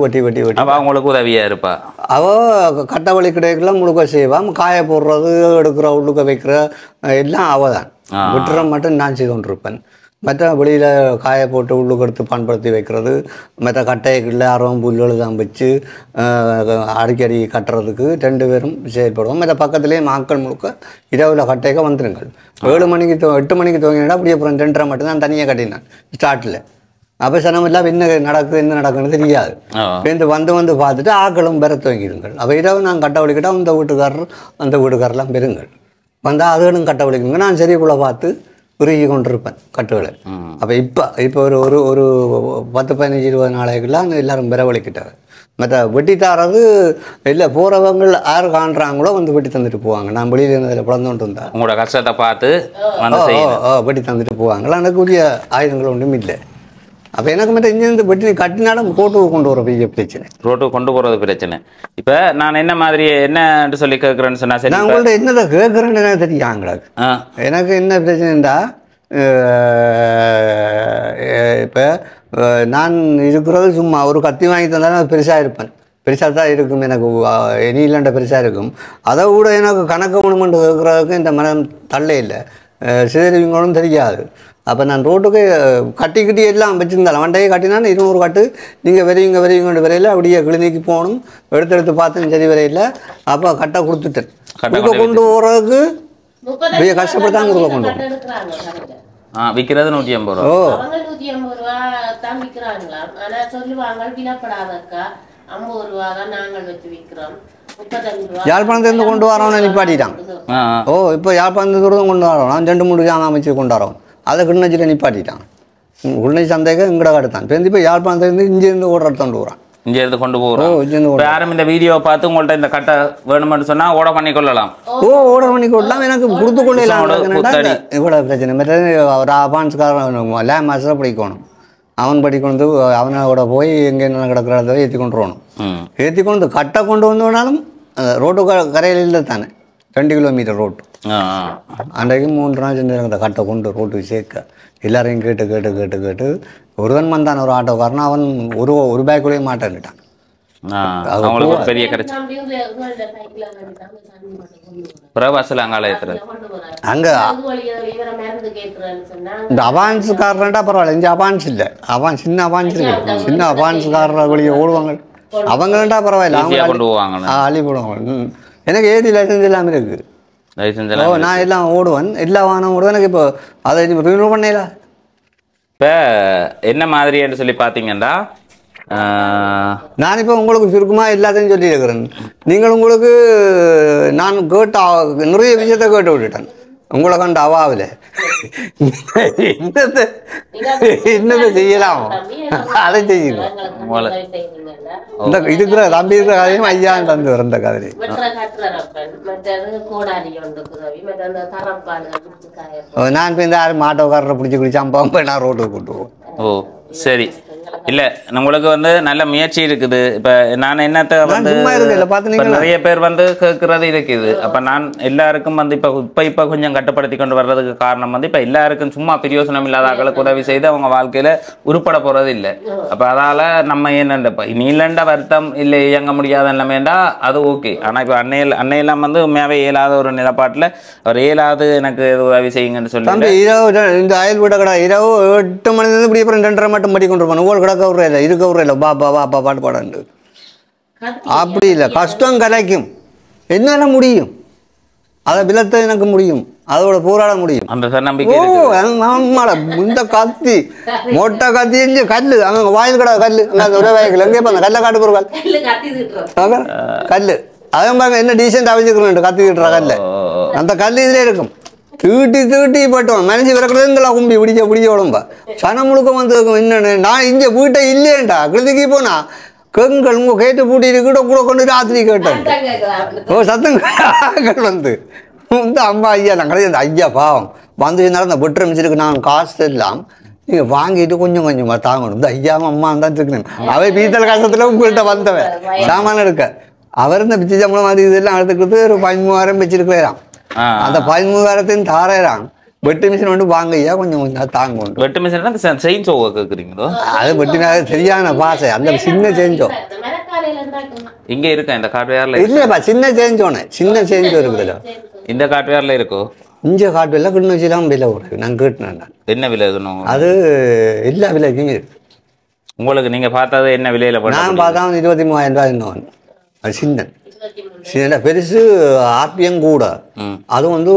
வெட்டி அவங்களுக்கு உதவியா இருப்பா. அவள் கட்டை வழி கிடைக்கலாம் முழுக்க செய்வான். காய போடுறது எடுக்கிற உள்ளுக்க வைக்கிற எல்லாம் அவள் தான். விட்டுற மட்டும் நான் செய்து கொண்டிருப்பேன். மற்ற வெளியில் காய போட்டு உள்ளுக்கு எடுத்து பயன்படுத்தி வைக்கிறது, மற்ற கட்டைக்குள்ள அறம் புல்லுகள் தான் வச்சு அடிக்கடி கட்டுறதுக்கு 2 பேரும் செயல்படுவோம். மற்ற பக்கத்துலேயே மக்கள் முழுக்க இரவில் கட்டைக்க வந்துடுங்கள். 7 மணிக்கு 8 மணிக்கு துவங்கினா அப்படியே அப்புறம் 2:30 மட்டும் தான் தனியாக கட்டினான் ஸ்டார்ட்டில். அப்போ சனம் இல்லாமல் என்ன நடக்குதுன்னு தெரியாது. வந்து பார்த்துட்டு ஆக்களும் பெற துவங்கிடுங்கள். அப்போ இரவு நான் கட்டை வலிக்கிட்டால் அந்த வீட்டுக்காரெல்லாம் பெறுங்கள் வந்தால் அதுகளும் கட்டை வலிக்குங்க. நான் சரிக்குள்ளே பார்த்து உருகி கொண்டிருப்பேன் கட்டுகளை. அப்போ இப்போ ஒரு 10-15-20 நாளைக்குலாம் எல்லோரும் பெற வலிக்கிட்டாங்க. மற்ற வெட்டி தாரது இல்லை போகிறவங்க யார் காண்றாங்களோ வந்து வெட்டி தந்துட்டு போவாங்க. நான் வெளியில் இருந்ததில் பிறந்தோன்ட்டு இருந்தேன். உங்களோட கஷ்டத்தை பார்த்து வெட்டி தந்துட்டு போவாங்களா. எனக்கு உரிய ஆயுதங்கள் ஒன்றும் இல்லை. அப்போ எனக்கு மட்டும் இங்கேருந்து வெட்டி கட்டினாலும் ரோட்டுக்கு கொண்டு வர பெரிய பிரச்சனை. ரோட்டுக்கு கொண்டு போகிறது பிரச்சனை. இப்போ நான் என்ன மாதிரி என்னன்னு சொல்லி கேட்குறேன்னு சொன்னா சரி. நான் உங்கள்கிட்ட என்னதை கேட்குறேன்னு எனக்கு தெரியாங்களுக்கு. எனக்கு என்ன பிரச்சனைண்டா இப்போ நான் இருக்கிறது சும்மா ஒரு கத்தி வாங்கி தந்தாலும் அது பெருசாக இருப்பேன். பெருசாக தான் இருக்கும். எனக்கு இனி இல்லைன்ற பெருசாக இருக்கும். அதை கூட எனக்கு கணக்கு மணுமெண்ட் கேட்குறதுக்கு இந்த மனம் தள்ள இல்லை. சிதறிவங்களும் தெரியாது. அப்போ நான் ரோட்டுக்கு கட்டி எல்லாம் வச்சுருந்தாலும் வண்டையை கட்டினா 200 கட்டு நீங்கள் வெறியுங்க வரையில் அப்படியே கிளினிக்கு போகணும். எடுத்து பார்த்தேன் சரி வரையில். அப்போ கட்டை கொடுத்துட்டேன். கொண்டு போகிறதுக்கு பெரிய கஷ்டப்பட்டு தான் கொண்டு விற்கிறது 150 ரூபா. 150 ரூபா தான் விற்கிறாங்களா. ஆனால் சொல்லுவாங்க விலப்படாதக்கா 50 ரூபா தான் நாங்கள் வச்சு விற்கிறோம். யாழ்ப்பாணத்துலேருந்து கொண்டு வரோன்னு நிப்பாட்டிட்டான். இப்போ யாழ்ப்பாணத்துலேருந்து கொண்டு வரோம். நான் 2-3 ஜாமான் அமைச்சு கொண்டு வரோம். அதை கிண்ணச்சில் நிப்பாட்டிட்டான். கிண்ணச்சி சந்தைக்கு இங்கட காட்டுத்தான். இப்போ யாழ்ப்பாணத்துலேருந்து இங்கேருந்து ஓடுற எடுத்துட்டு வரான். இங்கேருந்து கொண்டு போகிறோம். யாரும் இந்த வீடியோவை பார்த்து உங்கள்கிட்ட இந்த கட்டை வேணுமென்னு சொன்னால் ஓட பண்ணி கொள்ளலாம். ஓட பண்ணி கொள்ளலாம். எனக்கு கொடுத்து கொள்ளலாம். இவ்வளோ பிரச்சனை. மற்ற ஒரு அபான்ஸ்காரன் லே மாஸ்டராக படிக்கணும். அவன் படிக்கொண்டு அவனோட போய் எங்கே என்ன கிடக்கிறத ஏற்றி கொண்டு வரணும். ஏற்றி கொண்டு கட்டை கொண்டு வந்தோனாலும் ரோட்டு கரையில் இல்லை தானே 2 கிலோமீட்டர் ரோட்டு. அன்றைக்கு 3 நாள் சென்று அந்த கட்டை கொண்டு ரோட்டுக்கு சேர்க்க எல்லாரையும் கேட்டு ஒருவன் வந்தான் ஒரு ஆட்டோக்காரன். அவன் ஒரு பேக்குள்ளேயே மாட்டான்ட்டான். பெரிய கிடைச்சி அங்கே இந்த அவான்ஸுக்காரன்டா பரவாயில்ல. இந்த அவான்ஸ் இல்லை. சின்ன அவான்ஸ் இருக்கு. சின்ன அவான்ஸுக்காரர் வழியை ஓடுவாங்க. அவங்கள்டா பரவாயில்ல. அவங்க அள்ளி போடுவாங்க. எனக்கு ஏடி லைசன்ஸ் இல்லாமல் இருக்குது. நான் எல்லாம் ஓடுவேன். எல்லா வாகனம் ஓடுவேன். எனக்கு இப்போ அதை ரினியூ பண்ணல. இப்போ என்ன மாதிரின்னு சொல்லி பார்த்தீங்கன்னா நான் இப்போ உங்களுக்கு சுருக்கமாக எல்லாத்தையும் சொல்லியிருக்கிறேன். நீங்கள் உங்களுக்கு நான் நிறைய விஷயத்தை கேட்டு விட்டுட்டேன். உங்களை கண்டு அவாவில் என்னத்தை செய்யலாம் அதை செய்யலாம். இந்த இருக்கிற தம்பி இருக்கிற கதையும் ஐயா தந்து வர இந்த கதையை நான் இப்போ இந்த யாரும் மாட்டோக்காரரை பிடிச்சி குடிச்சாம்பா நான் ரோட்டுக்கு கூட்டு போவோம். ஓ சரி. இல்லை உங்களுக்கு நல்ல முயற்சி இருக்குது. இப்போ நான் என்னத்தை நிறைய பேர் கேட்கறது இருக்குது. அப்போ நான் எல்லாருக்கும் இப்போ கொஞ்சம் கட்டுப்படுத்தி கொண்டு வர்றதுக்கு காரணம் இப்போ எல்லாருக்கும் சும்மா பிரயோசனம் இல்லாத ஆக்களுக்கு உதவி செய்து அவங்க வாழ்க்கையில உருப்பட போறது இல்லை. அப்போ அதால நம்ம என்னண்டப்பா நீலண்ட வருத்தம் இல்லை இயங்க முடியாத நிலைமைண்டா அது ஓகே. ஆனால் இப்போ அன்னையெல்லாம் உண்மையாவே இயலாத ஒரு நிலப்பாட்டில் அவர் இயலாது எனக்கு உதவி செய்யுங்கன்னு சொல்லி இந்த அயல் வீட கடை இரவு 8 மணிலேருந்து இப்படி அப்புறம் 2:30 மட்டும் படி கொண்டு போகணும். கிடக்க விட்ற இல்லை இருக்க விட்ற இல்லை. பாப்பா பாட்டு பாடாண்டு அப்படி இல்லை. கஷ்டம் கலைக்கும். என்னால முடியும். அதை விலத்த எனக்கு முடியும். அதோட போராட முடியும். இந்த கத்தி மொட்டை கத்தி எஞ்சி கல்லு அங்கே வாயில் கடை கல்லு ஒரே வாய்க்கல எங்கே அந்த கல்லை காட்டு போகிற கல்லு அதே பாருங்க என்ன டீசென்ட் அவிஞ்சுக்கிறோம் கத்தி விட்டுற கல்லு அந்த கல் இதுல இருக்கும். தீட்டி பட்டோம் மனசு பிறக்கிறதுங்களா கும்பி பிடிச்ச உடம்பா சனம் முழுக்க வந்து என்னன்னு நான் இங்கே வீட்டை இல்லையேண்டா கிழதிக்கு போனா கெங்கள் உங்க கேட்டு பூட்டிட்டு கூட கொண்டு ராத்திரி கேட்டேன் ஓ சத்தங்கள் வந்து அம்மா ஐயா நான் கிடையாது ஐயா பாவம் வந்து இருந்தாலும் அந்த பெட்ரூம் இருக்கு நான் காசு எல்லாம் நீங்கள் வாங்கிட்டு கொஞ்சம் கொஞ்சமாக தாங்கணும் இந்த ஐயாவும் அம்மா தான் இருக்கணும் அவை பீத்தல் கஷ்டத்தில் உங்கள்கிட்ட வந்தவன் சாமான எடுக்க அவர் இந்த பிச்சை சம்பளம் மாதிரி இதெல்லாம் எடுத்துக்கிறது ஒரு 13,000 வச்சிருக்கிறான் அந்த 13,000 தாராயிரம் வெட்டு மிஷின் வந்து வாங்க ஐயா கொஞ்சம் கொஞ்சம் தாங்கணும் வெட்டு மிஷின் செயின்சோ கேட்குறீங்களோ அது வெட்டினா சரியான பாசை அந்த சின்ன சேஞ்சோ இங்கே இருக்கா இந்த காட்டுவேரில் இல்லைப்பா சின்ன சேஞ்சோ இருக்குதுல்ல இந்த காட்டுவேரில் இருக்கோ இங்கே காட்டுவேரில் கிண்ணூச்சிலாம் விலை விடுறது நான் கேட்டேன் என்ன விலை இருக்கணும் அது எல்லா விலைக்கும் இருக்கு உங்களுக்கு நீங்கள் பார்த்தது என்ன விலையில் நான் பார்த்தா 23,000 ரூபாய் இன்னும் அது சின்ன பெருசு ஆர்பிஎம் கூட அது வந்து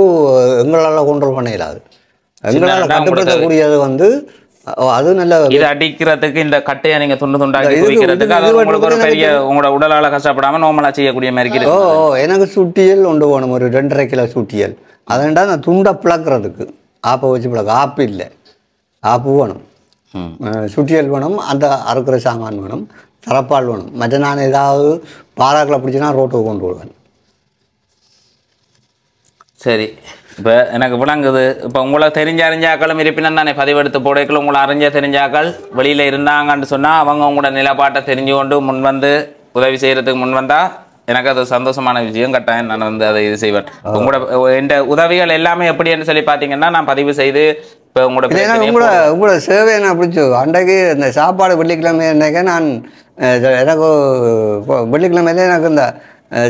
எங்களால் கண்ட்ரோல் பண்ண இயலாது எங்களால் கட்டுப்படுத்தக்கூடியது வந்து அது நல்ல இது அடிக்கிறதுக்கு இந்த கட்டையை நீங்க துண்டு துண்டாக்கி குடிக்கிறதுக்கு அது உங்களுக்கு ஒரு பெரிய உங்களோட உடலால கஷ்டப்படாம நார்மலா செய்யக்கூடிய மாதிரி இருக்கு எனக்கு சுட்டியல் ஒன்று வேணும் ஒரு 2.5 கிலோ சுட்டியல் அதண்டா நான் துண்டை பிளக்குறதுக்கு ஆப்பை வச்சு பிளக்க ஆப்பு இல்லை ஆப்பு வேணும் சுட்டியல் வேணும் அந்த அறுக்கிற சாமான் வேணும் தரப்பால் வேணும் மற்ற நான் ஏதாவது பாராக்களை பிடிச்சினா ரோட்டுக்கு கொண்டு விடுவேன் சரி இப்போ எனக்கு விளங்குது இப்போ உங்களை அறிஞ்சாக்களும் இருப்பினும் தானே பதிவெடுத்து போடைக்குள்ள உங்களை தெரிஞ்சாக்கள் வெளியில் இருந்தாங்கன்னு சொன்னால் அவங்க உங்களோட நிலப்பாட்டை தெரிஞ்சு கொண்டு முன் வந்து உதவி செய்கிறதுக்கு முன் வந்தால் எனக்கு அது சந்தோஷமான விஷயம் கட்டாயம் நான் வந்து அதை இது செய்வேன் உங்களோட இந்த உதவிகள் எல்லாமே எப்படின்னு சொல்லி பார்த்தீங்கன்னா நான் பதிவு செய்து இப்போ உங்களோட சேவை என்ன பிடிச்சோ அன்றைக்கு இந்த சாப்பாடு வெள்ளிக்கிழமை என்னைக்கு நான் எனக்கு வெள்ளிக்கிழமையிலே எனக்கு இந்த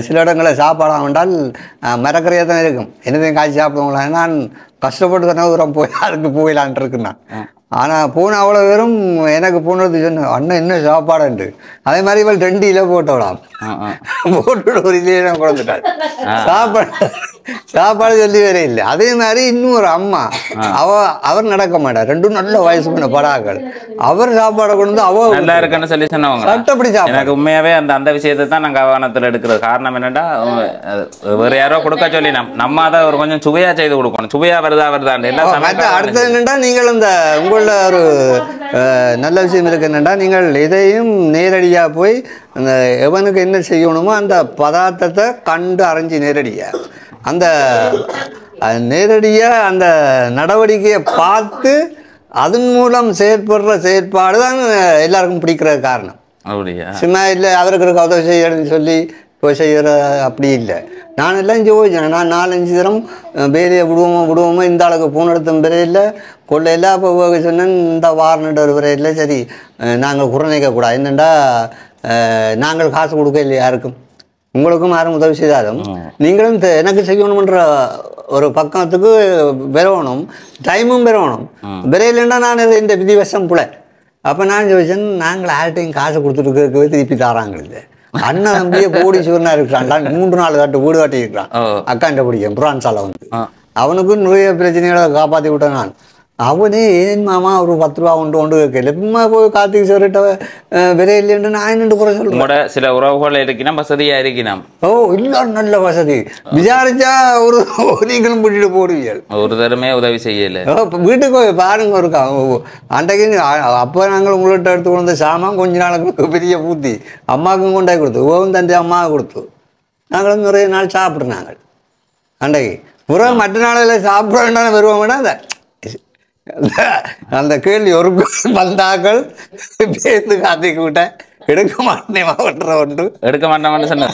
சில இடங்களில் சாப்பாடாக வேண்டால் மரக்கறியாக தான் இருக்கும் என்னதையும் காய்ச்சி சாப்பிடுவாங்களா நான் கஷ்டப்பட்டு தானே தூரம் போய் அதுக்கு போயிடலான்ட்டு இருக்குண்ணா ஆனால் போன அவ்வளோ பேரும் எனக்கு போனது சொன்ன அண்ணன் என்ன சாப்பாடுன்ட்டு அதே மாதிரி இவள் 2 கிலோ போட்டோலாம் போட்டு ஒரு இல்லையே குழந்துட்டாள் சாப்பாடு சொல்லி வேற இல்லை அதே மாதிரி இன்னொரு அம்மா அவர் நடக்க மாட்டார் 2 நல்ல வயசு பண்ண படாக்கள் அவர் சாப்பாடை கொண்டு வந்து அவ நல்லா இருக்குன்னு சொல்லி சொன்னவங்க சட்டப்படி எனக்கு உண்மையாவே அந்த விஷயத்தை தான் நான் கவனத்தில் எடுக்கிறது காரணம் என்னன்னா வேற யாரோ கொடுக்க சொல்லி நம்ம அதை ஒரு கொஞ்சம் சுவையா செய்து கொடுக்கணும் சுவையா வருதாண்டு எல்லாம் அடுத்தது என்னன்னா நீங்கள் இந்த உங்களோட ஒரு நல்ல விஷயம் இருக்கு என்னன்னா நீங்கள் இதையும் நேரடியாக போய் அந்த எவனுக்கு என்ன செய்யணுமோ அந்த பதார்த்தத்தை கண்டு அரைஞ்சி நேரடியாக அந்த நேரடியாக அந்த நடவடிக்கையை பார்த்து அதன் மூலம் செயற்பாடு தான் எல்லாருக்கும் பிடிக்கிற காரணம் அப்படியா சும்மா இல்லை அவருக்கு உதவி செய்யணும்னு சொல்லி போய் செய்கிற அப்படி இல்லை நான் எல்லாம் யோசிச்சேன் நான் 4-5 தரம் வேலையை விடுவோமோ இந்த அளவுக்கு போன எடுத்த பிறையில் கொள்ளையெல்லாம் இப்போ சொன்னேன் இந்த வாரன்ட்டு ஒரு பிறையில் சரி நாங்கள் குறைநிற்கக்கூடாது என்னென்னா நாங்கள் காசு கொடுக்க இல்லை யாருக்கும் உங்களுக்கும் யாரும் உதவி செய்தாலும் நீங்களும் எனக்கு செய்யணுன்ற ஒரு பக்கத்துக்கு பெறணும் டைமும் பெறணும் பெறையில்லைன்னா நான் இந்த விதிவசம் புல அப்போ நான் யோசிச்சேன் நாங்கள் யார்கிட்டையும் காசு கொடுத்துட்டு திருப்பி தாராங்க இல்லை அண்ணன் தம்பியே கோடீஸ்வரனா இருக்கிறான் 3-4 கட்டு வீடு காட்டி இருக்கிறான் அக்காண்ட பிடிக்கும் புரான்சால வந்து அவனுக்கும் நிறைய பிரச்சனைகளை காப்பாற்றி விட்டேன் நான் அவனே ஏன் மாமா ஒரு 10 ரூபா கொண்டு கேட்கல சும்மா போய் கார்த்திக் சொல்லிட்ட விலை இல்லைன்னு நான் என்னென்று குறை சொல்றேன் சில உறவுகள் இருக்கணும் வசதியா இருக்கணும் இல்லை நல்ல வசதி விசாரிச்சா ஒரு நீங்களும் கூட்டிட்டு போடுவீங்க ஒரு தரமே உதவி செய்யல வீட்டுக்கு பாருங்க இருக்கா அன்றைக்கு அப்போ நாங்கள் உங்கள்கிட்ட எடுத்து கொண்டு சாமான் கொஞ்ச நாளுக்கு பெரிய பூத்தி அம்மாவுக்கும் கொண்டாய் கொடுத்து ஓவும் தந்தை அம்மாவுக்கு கொடுத்து நாங்களும் நிறைய நாள் சாப்பிட்றோம் நாங்கள் அன்றைக்கு புறம் மற்ற நாளில் சாப்பிட வேண்டாம் வருவோம்னா அதை அந்த கேள்வி ஒரு வந்தாக்கள் பேருந்து காத்திக்கு விட்ட எடுக்க மாட்டேன் மாவட்ட ஒன்று எடுக்க மாட்டேன் சொன்ன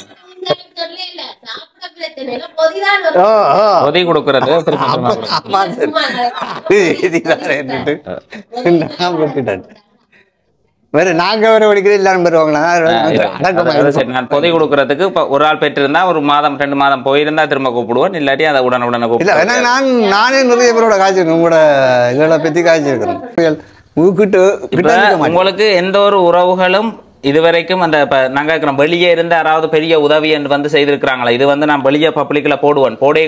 கொடுக்கறது வேற நாங்க வேற படிக்கிறது எல்லாரும் பெறுவாங்களா நான் பொதி கொடுக்கறதுக்கு ஒரு ஆள் பெற்றிருந்தா ஒரு மாதம் 2 மாதம் போயிருந்தா திரும்ப கூப்பிடுவோம் இல்லாட்டி அதை உடனே கூப்பிடுவேன் நானே நிறைய பேரோட காய்ச்சிருக்கேன் உங்களோட இதோட பத்தி காய்ச்சிருக்கிறேன் உங்களுக்கு எந்த ஒரு உறவுகளும் இதுவரைக்கும் அந்த நாங்க இருக்கிறோம் வெளியே இருந்து யாராவது பெரிய உதவி என்று வந்து செய்திருக்கிறாங்களா இது வந்து நான் வெளியே பப்ளிக்ல போடுவேன் போடே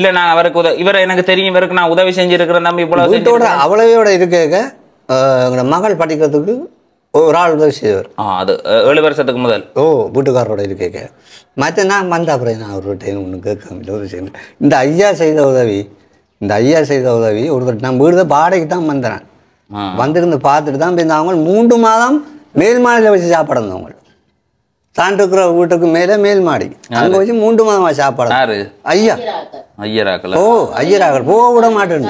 இல்ல நான் அவருக்கு இவர் எனக்கு தெரியும் இவருக்கு நான் உதவி செஞ்சிருக்கிறேன் தம்பி இவ்வளவு அவ்வளவையோட இருக்க மகள் படிக்கிறதுக்கு ஒரு ஆள் உதவி செய்வார் அது 7 வருஷத்துக்கு முதல் வீட்டுக்காரரோட இருக்கேக்க மற்ற நான் வந்த அப்புறம் நான் ஒரு டைம் ஒன்று கேட்க ஒரு விஷயம் இந்த ஐயா செய்த உதவி இந்த ஐயா செய்த உதவி ஒருத்தர் நான் வீடு வாடகைக்கு தான் வந்தேன். வந்திருந்து பார்த்துட்டு தான் இப்போ அவங்க 3 மாதம் மேல் மாடியில் வச்சு சாப்பாடு இருந்தவங்க. தான் இருக்கிற வீட்டுக்கு மேலே மேல் மாடி அங்கே வச்சு 3 மாதமாக சாப்பாடு. ஐயா ஐயராக்கள். ஓ ஐயராக்கள் போக விட மாட்டேன்.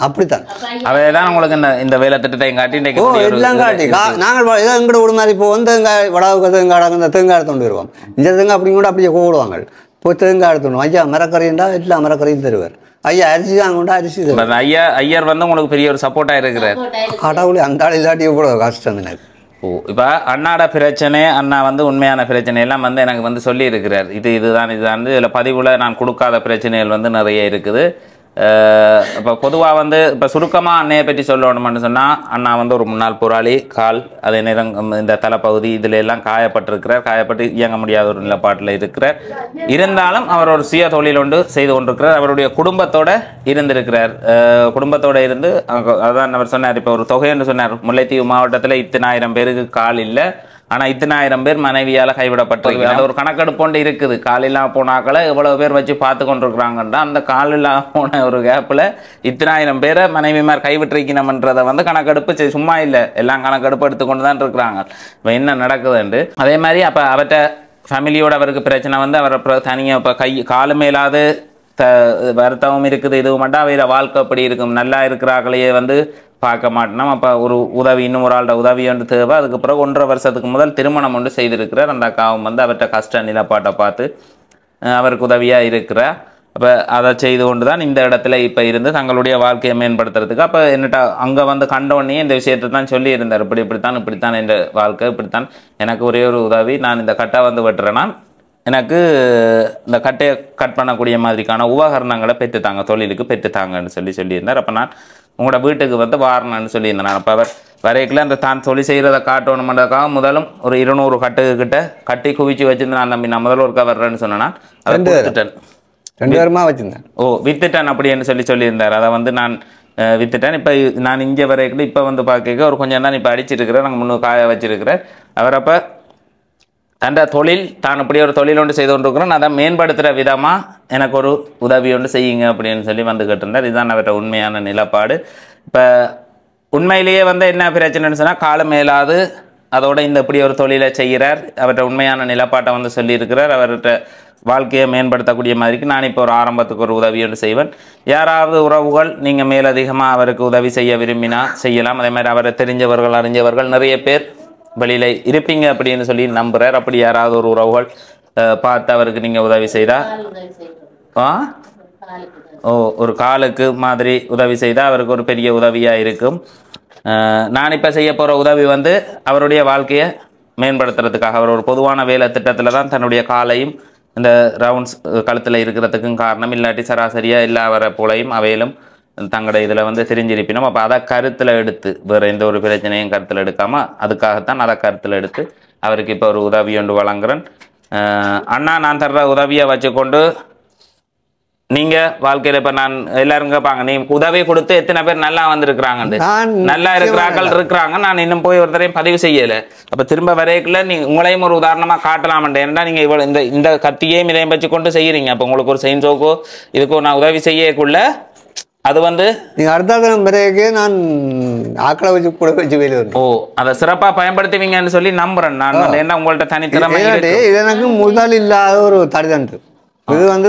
அப்படித்தான் அவைதான் உங்களுக்கு இந்த வேலை திட்டத்தை காட்டி ஓ எல்லாம் காட்டி நாங்கள் ஏதோ எங்கட விட மாதிரி இப்போ வந்து தேங்காய் வடாவுக்கு தேங்காய் இந்த தேங்காய் எடுத்துட்டு வருவோம். இந்த தேங்காய் அப்படி கூட அப்படியே கூடுவாங்க. இப்போ தேங்காய் எடுத்துணும். ஐயா மரக்கறிண்டா எல்லா மரக்கறியும் தருவார். ஐயா அரிசி வாங்கண்டா அரிசி தருவார். ஐயர் வந்து உங்களுக்கு பெரிய ஒரு சப்போர்ட்டா இருக்கிறார். கடவுளே அந்த ஆள் இல்லாட்டி எவ்வளோ கஷ்டம் எனக்கு. ஓ இப்போ அண்ணாட பிரச்சனை அண்ணா வந்து உண்மையான பிரச்சனை எல்லாம் வந்து எனக்கு வந்து சொல்லி இருக்கிறார். இதுதான் இதில் பதிவில் நான் கொடுக்காத பிரச்சனைகள் வந்து நிறைய இருக்குது. இப்போ பொதுவாக வந்து இப்போ சுருக்கமாக அண்ணையை பற்றி சொல்லணும்னு சொன்னால் அண்ணா வந்து ஒரு முன்னாள் போராளி. கால் அதே நேரம் இந்த தலைப்பகுதி இதில் எல்லாம் காயப்பட்டிருக்கிறார். காயப்பட்டு இயங்க முடியாத ஒரு நிலப்பாட்டில் இருக்கிறார். இருந்தாலும் அவர் ஒரு சுய தொழில் ஒன்று செய்து கொண்டிருக்கிறார். அவருடைய குடும்பத்தோடு இருந்திருக்கிறார். குடும்பத்தோடு இருந்து அதான் அவர் சொன்னார். இப்போ ஒரு தொகைன்னு சொன்னார். முல்லைத்தீவு மாவட்டத்தில் 10,000 பேருக்கு கால் இல்லை. ஆனால் 10,000 பேர் மனைவியால் கைவிடப்பட்டிருக்கு. அது ஒரு கணக்கெடுப்போண்டு இருக்குது. காலில்லா போனாக்களை எவ்வளோ பேர் வச்சு பார்த்து கொண்டிருக்கிறாங்கன்னா அந்த காலில்லா போன ஒரு கேப்பில் 10,000 பேரை மனைவிமார் கைவிட்டிருக்கணும்ன்றதை வந்து கணக்கெடுப்பு சும்மா இல்லை, எல்லாம் கணக்கெடுப்பு எடுத்துக்கொண்டு தான் இருக்கிறாங்க. இப்போ என்ன நடக்குதுண்டு அதே மாதிரி அப்போ அவர்கிட்ட ஃபேமிலியோட அவருக்கு பிரச்சனை வந்து அவரை தனியாக இப்போ காலு மேலாது வருத்தமும் இருக்குது. இதுவும் மட்டும் அவையில் வாழ்க்கை அப்படி இருக்கும். நல்லா இருக்கிறார்களையே வந்து பார்க்க மாட்டோம். அப்போ ஒரு உதவி இன்னும் ஒரு ஆள்கிட்ட உதவி ஒன்று தேவை. அதுக்கு பிறகு 1.5 வருஷத்துக்கு முதல் திருமணம் ஒன்று செய்திருக்கிறார். அந்த அக்காவும் வந்து அவர்கிட்ட கஷ்ட நிலப்பாட்டை பார்த்து அவருக்கு உதவியாக இருக்கிறார். அப்போ அதை செய்து கொண்டு தான் இந்த இடத்துல இப்போ இருந்து தங்களுடைய வாழ்க்கையை மேம்படுத்துறதுக்கு அப்போ என்னட்ட அங்கே வந்து கண்டோடனே இந்த விஷயத்தை தான் சொல்லியிருந்தார். இப்படித்தான் என்ற வாழ்க்கை இப்படித்தான். எனக்கு ஒரே ஒரு உதவி, நான் இந்த கட்டை வந்து வெட்டுறேன்னா எனக்கு இந்த கட்டையை கட் பண்ணக்கூடிய மாதிரிக்கான உபகரணங்களை பெற்றுத்தாங்க, தொழிலுக்கு பெற்றுத்தாங்கன்னு சொல்லியிருந்தார். அப்போ நான் உங்களோட வீட்டுக்கு வந்து வாரணும்னு சொல்லியிருந்தேன். அப்போ அவர் வரைக்குள்ள அந்த தான் தொழில் செய்கிறத காட்டணுமென்றதுக்காக முதலும் ஒரு 200 கட்டுக்கிட்ட கட்டி குவிச்சு வச்சிருந்து நான் முதல்ல ஒருக்கா வர்றேன்னு சொன்னேன்னா அதை வித்துட்டேன். 2 வாரமாக வச்சுருந்தேன். ஓ வித்துட்டேன் அப்படின்னு சொல்லியிருந்தார். அதை வந்து நான் வித்துட்டேன். இப்போ நான் இங்கே வரைக்குள்ள இப்போ வந்து பார்க்க ஒரு கொஞ்சம் தான் இப்போ அடிச்சிருக்கிறேன். நாங்கள் 3 காய வச்சிருக்கிறேன். அவர் அப்போ அந்த தொழில் தான் இப்படி ஒரு தொழில் ஒன்று செய்து கொண்டிருக்கிறோம், அதை மேம்படுத்துகிற விதமாக எனக்கு ஒரு உதவி ஒன்று செய்யுங்க அப்படின்னு சொல்லி வந்து கேட்டிருந்தார். இதுதான் அவர்கிட்ட உண்மையான நிலப்பாடு. இப்போ உண்மையிலேயே வந்து என்ன பிரச்சனைன்னு சொன்னால் காலம் மேலாது அதோட இந்த இப்படி ஒரு தொழிலை செய்கிறார். அவர்கிட்ட உண்மையான நிலப்பாட்டை வந்து சொல்லியிருக்கிறார். அவர்கிட்ட வாழ்க்கையை மேம்படுத்தக்கூடிய மாதிரிக்கு நான் இப்போ ஒரு ஆரம்பத்துக்கு ஒரு உதவி ஒன்று செய்வேன். யாராவது உறவுகள் நீங்கள் மேலதிகமாக அவருக்கு உதவி செய்ய விரும்பினா செய்யலாம். அதே மாதிரி அவரை தெரிஞ்சவர்கள் அறிஞ்சவர்கள் நிறைய பேர் வெளியில் இருப்பீங்க அப்படின்னு சொல்லி நம்புகிறார். அப்படி யாராவது ஒரு உறவுகள் பார்த்து அவருக்கு நீங்கள் உதவி செய்தா ஒரு காலுக்கு மாதிரி உதவி செய்தால் அவருக்கு ஒரு பெரிய உதவியாக இருக்கும். நான் இப்போ செய்ய போகிற உதவி வந்து அவருடைய வாழ்க்கையை மேம்படுத்துறதுக்காக அவர் ஒரு பொதுவான வேலை திட்டத்தில் தான் தன்னுடைய காலையும் இந்த ரவுண்ட்ஸ் கழுத்தில் இருக்கிறதுக்கும் காரணம். இல்லாட்டி சராசரியாக எல்லா வர போலையும் அவையிலும் தங்களோட இதில் வந்து தெரிஞ்சிருப்பினோம். அப்போ அதை கருத்தில் எடுத்து வேறு எந்த ஒரு பிரச்சனையும் கருத்தில் எடுக்காமல் அதுக்காகத்தான் அதை கருத்தில் எடுத்து அவருக்கு இப்போ ஒரு உதவி ஒன்று வழங்குறேன். அண்ணா நான் தர்ற உதவியை வச்சுக்கொண்டு நீங்கள் வாழ்க்கையில் இப்போ நான் எல்லாரும் கேட்பாங்க நீ உதவி கொடுத்து எத்தனை பேர் நல்லா வந்திருக்கிறாங்கன்னு. நல்லா இருக்கிறார்கள் இருக்கிறாங்க. நான் இன்னும் போய் ஒருத்தரையும் பதிவு செய்யலை. அப்போ திரும்ப வரைக்குள்ள நீங்கள் உங்களையும் ஒரு உதாரணமாக காட்டலாமண்டே. ஏன்னா நீங்கள் இவ்வளோ இந்த கத்தியையும் இதையும் வச்சுக்கொண்டு செய்கிறீங்க. அப்போ உங்களுக்கு ஒரு செயின்ஸோக்கோ இதுக்கோ நான் உதவி செய்யக்குள்ள அது வந்து நீங்கள் அடுத்த பிறகு நான் ஆக்களை வச்சு கூட வச்சு வேலை வரும். ஓ அதை சிறப்பாக பயன்படுத்துவீங்கன்னு சொல்லி நம்புறேன் நான். என்ன உங்கள்கிட்ட தனித்திறமை இது எனக்கு முதல் இல்லாத ஒரு தடைதண்டு. இது வந்து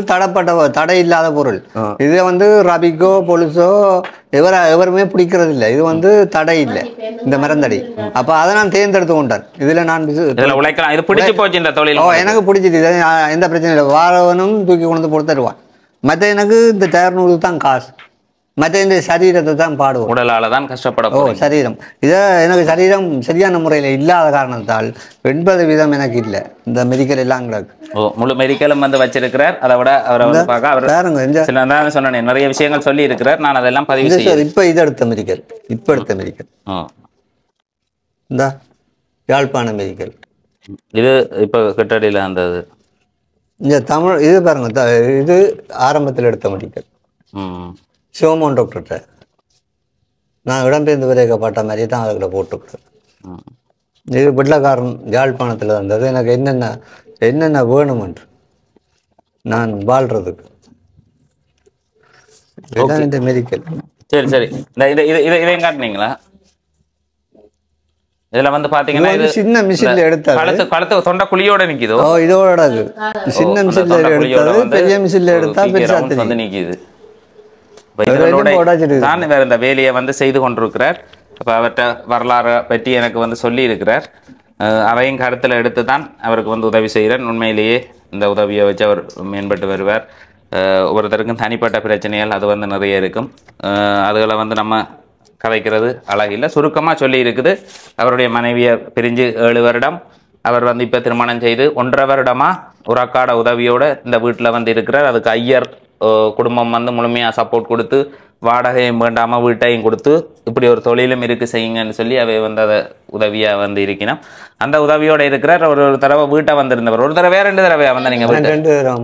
தடை இல்லாத பொருள். இது வந்து ரபிக்கோ பொலிசோ எவருமே பிடிக்கிறது இல்லை. இது வந்து தடை இல்லை இந்த மரந்தடி. அப்போ அதை நான் தேர்ந்தெடுத்து கொண்டேன். இதில் நான் உழைக்கலாம். இது பிடிச்சி போச்சு இந்த தொழில். எனக்கு பிடிச்சிது. எந்த பிரச்சனையும் இல்லை. வாரவனும் தூக்கி கொண்டு போட்டு தருவான். மற்ற எனக்கு இந்த டயர் நூறு தான் காசு. மற்ற இந்த சரீரத்தை தான் பாடுவோம். உடலால் தான் கஷ்டப்படும். சரீரம் இதை எனக்கு சரீரம் சரியான முறையில் இல்லாத காரணத்தால் 80% எனக்கு இல்லை. இந்த மெடிக்கல் எல்லாம் கிடக்கு. முழு மெடிக்கலும் வந்து வச்சிருக்கிறார். அதை விட அவரை வந்து பார்க்க அவர் சொன்னேன் நிறைய விஷயங்கள் சொல்லி இருக்கிறார். நான் அதெல்லாம் பதிவு செய்ய இப்போ இதை எடுத்த மெடிக்கல் இந்த யாழ்ப்பாண மெடிக்கல் இது இப்போ கிட்டடியில் அந்த இந்த தமிழ் இது பாருங்க. இது ஆரம்பத்தில் எடுத்த மெடிக்கல் சிவமோகன் டாக்டர்கிட்ட நான் இடம்பெயர்ந்து விரைக்கப்பட்ட மாதிரியே தான் அதுக்கிட்ட போட்டுக்கிறேன். இது பிள்ளைக்காரன் யாழ்ப்பாணத்தில் இருந்தது. எனக்கு என்னென்ன வேணுமென்று நான் வாழ்கிறதுக்கு இதுதான் இந்த மெடிக்கல். சரி சரி. இந்த இதையும் காட்டுனீங்களா? இதுல வந்து பாத்தீங்கன்னா இது சின்ன மிஷின்ல எடுத்தாரு. கழுத்து தொண்டை குழியோட நிக்குதோ? இதோட அது சின்ன மிஷின்ல எடுத்தாரு. பெரிய மிஷின்ல எடுத்தா பெருசா வந்து நிக்குது. தான் வேற இந்த வேலையை வந்து செய்து கொண்டிருக்கிறார். அப்ப அவர்கிட்ட வரலாறு பற்றி எனக்கு வந்து சொல்லி இருக்கிறார். அவையும் கருத்தில் எடுத்து தான் அவருக்கு வந்து உதவி செய்கிறேன். உண்மையிலேயே இந்த உதவியை வச்சு அவர் மேம்பட்டு வருவார். ஒவ்வொருத்தருக்கும் தனிப்பட்ட பிரச்சனைகள் அது வந்து நிறைய இருக்கும். அதுகளை வந்து நம்ம கதைக்கிறது அழகில்லை. சுருக்கமாக சொல்லி இருக்குது. அவருடைய மனைவியை பிரிஞ்சு 7 வருடம், அவர் வந்து இப்போ திருமணம் செய்து 1.5 வருடமாக ஒரு அக்காட உதவியோடு இந்த வீட்டில் வந்து இருக்கிறார். அதுக்கு ஐயர் குடும்பம் வந்து முழுமையாக சப்போர்ட் கொடுத்து வாடகையும் வேண்டாமல் வீட்டையும் கொடுத்து இப்படி ஒரு தொழிலும் இருக்குது செய்யுங்கன்னு சொல்லி அவை வந்து அதை உதவியாக வந்து இருக்கணும். அந்த உதவியோடு இருக்கிறார். ஒரு தடவை வீட்டை வந்திருந்தவர். ஒரு தடவை 2 தடவை வந்து நீங்கள்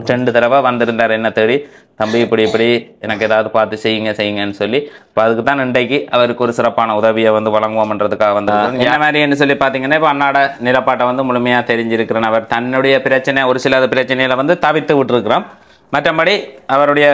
2 தடவை வந்திருந்தார். என்ன தேடி, தம்பி இப்படி எனக்கு ஏதாவது பார்த்து செய்யுங்கன்னு சொல்லி. இப்போ அதுக்கு தான் இன்றைக்கு அவருக்கு ஒரு சிறப்பான உதவியை வந்து வழங்குவோம்ன்றதுக்காக வந்து என்ன மாதிரின்னு சொல்லி பார்த்தீங்கன்னா, இப்போ அண்ணாட நிலப்பாட்டை வந்து முழுமையாக தெரிஞ்சிருக்கிறேன். அவர் தன்னுடைய பிரச்சனை ஒரு சில பிரச்சனைகளை வந்து தவிர்த்து விட்டுருக்கிறோம். மற்றபடி அவருடைய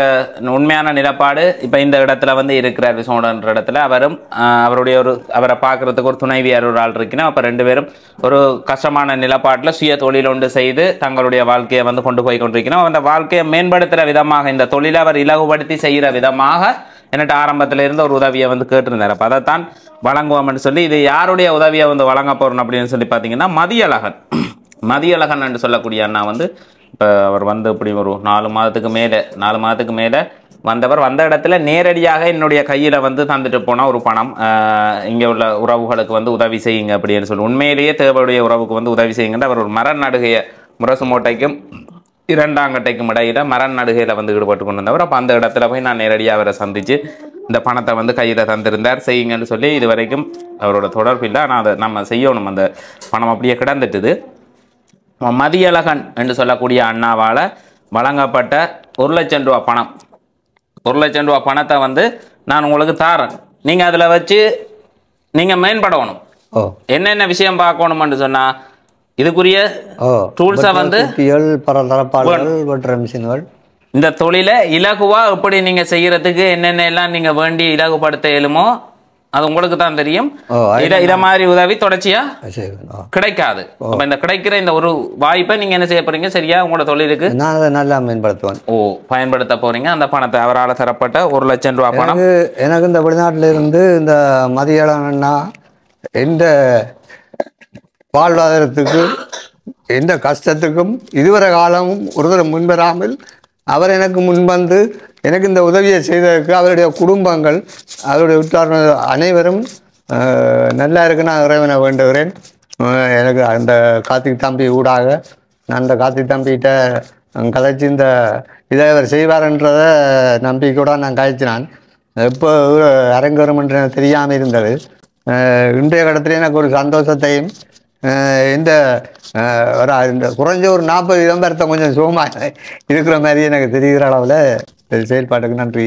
உண்மையான நிலப்பாடு இப்போ இந்த இடத்துல வந்து இருக்கிறார். விசோடன்ற இடத்துல அவரும் அவருடைய அவரை பார்க்கறதுக்கு ஒரு துணைவியார் ஒரு ஆள் இருக்கணும். அப்போ 2 பேரும் ஒரு கஷ்டமான நிலப்பாட்டில் சுய தொழில் ஒன்று செய்து தங்களுடைய வாழ்க்கையை வந்து கொண்டு போய் கொண்டிருக்கணும். அந்த வாழ்க்கையை மேம்படுத்துகிற விதமாக இந்த தொழிலை அவர் இலகுபடுத்தி செய்கிற விதமாக என்னட்டு ஆரம்பத்தில் இருந்து ஒரு உதவியை வந்து கேட்டிருந்தார். அப்போ அதைத்தான் வழங்குவோம்னு சொல்லி, இது யாருடைய உதவியை வந்து வழங்க போகிறோம் அப்படின்னு சொல்லி பார்த்தீங்கன்னா, மதியழகன் என்று சொல்லக்கூடிய அண்ணா வந்து இப்போ அவர் வந்து இப்படி ஒரு 4 மாதத்துக்கு மேலே வந்தவர். வந்த இடத்துல நேரடியாக என்னுடைய கையில் வந்து தந்துட்டு போனால் ஒரு பணம், இங்கே உள்ள உறவுகளுக்கு வந்து உதவி செய்யுங்க அப்படின்னு சொல்லி, உண்மையிலேயே தேவையுடைய உறவுக்கு வந்து உதவி செய்யுங்கன்னு அவர் ஒரு மர நடுகையை முரசுமோட்டைக்கும் 2ஆங்கட்டைக்கும் இடையில மர நடுகையில் வந்து ஈடுபட்டு கொண்டு வந்தவர். அப்போ அந்த இடத்துல போய் நான் நேரடியாக அவரை சந்தித்து இந்த பணத்தை வந்து கையில் தந்திருந்தார். செய்யுங்கன்னு சொல்லி இது வரைக்கும் அவரோட தொடர்பு இல்லை. ஆனால் அதை நம்ம செய்யணும். அந்த பணம் அப்படியே கிடந்துட்டுது. மதியழகன் என்று சொல்லக்கூடிய அண்ணாவால் வழங்கப்பட்ட 1 லட்சம் ரூபா பணம், 1 லட்சம் ரூபா பணத்தை வந்து நான் உங்களுக்கு தாரேன். நீங்கள் அதில் வச்சு நீங்கள் மேம்படணும். என்னென்ன விஷயம் பார்க்கணும்னு சொன்னால், இதுக்குரிய டூல்ஸை வந்து இந்த தொழிலை இலகுவாக எப்படி நீங்கள் செய்கிறதுக்கு என்னென்ன எல்லாம் நீங்கள் வேண்டி இலகுபடுத்த இயலுமோ அது உங்களுக்கு தான் தெரியும். இதை மாதிரி உதவி தொடர்ச்சியா கிடைக்காது. அப்ப இந்த கிடைக்கிற இந்த ஒரு வாய்ப்பை நீங்க என்ன செய்ய போறீங்க, சரியா உங்களோட தொழிலுக்கு நல்லா மேம்படுத்துவேன் பயன்படுத்த போறீங்க. அந்த பணத்தை அவரால் தரப்பட்ட 1 லட்சம் ரூபாய் பணம் எனக்கு இந்த வெளிநாட்டில இருந்து இந்த மதியழகன்னா எந்த வாழ்வாதாரத்துக்கு எந்த கஷ்டத்துக்கும் இதுவரை காலமும் ஒருத்தர் முன்வராமல் அவர் எனக்கு முன்வந்து எனக்கு இந்த உதவியை செய்ததற்கு அவருடைய குடும்பங்கள் அவருடைய உற்றார்கள் அனைவரும் நல்லா இருக்குன்னு நான் இறைவனை வேண்டுகிறேன். எனக்கு அந்த கார்த்திக் தம்பி ஊடாக நான் அந்த கார்த்திக் தம்பிகிட்ட கதைச்சி இந்த இதை அவர் செய்வார்ன்றத நம்பிக்கையோட நான் கதைச்சினான். எப்போ அரங்கேறும் என்று தெரியாமல் இருந்தது. இன்றைய கடத்துல எனக்கு ஒரு சந்தோஷத்தையும் இந்த குறைஞ்ச ஒரு 40 விளம்பரத்தை கொஞ்சம் சுகமாக இருக்கிற மாதிரி எனக்கு தெரிகிற அளவில் செயல்பாட்டுக்கு நன்றி.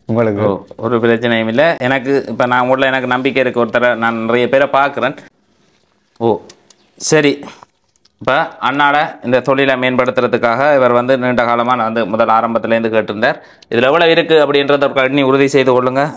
உங்களுக்கு ஒரு பிரச்சனையும் இல்லை. எனக்கு இப்போ நான் உள்ள எனக்கு நம்பிக்கை இருக்க ஒருத்தரை நான் நிறைய பேரை பார்க்குறேன். சரி. இப்போ அண்ணாட இந்த தொழிலை மேம்படுத்துறதுக்காக இவர் வந்து நீண்ட காலமாக நான் வந்து முதல் ஆரம்பத்துலேருந்து கேட்டிருந்தார். இதில் எவ்வளோ இருக்குது அப்படின்றத ஒரு கண்ணி உறுதி செய்து கொள்ளுங்கள்.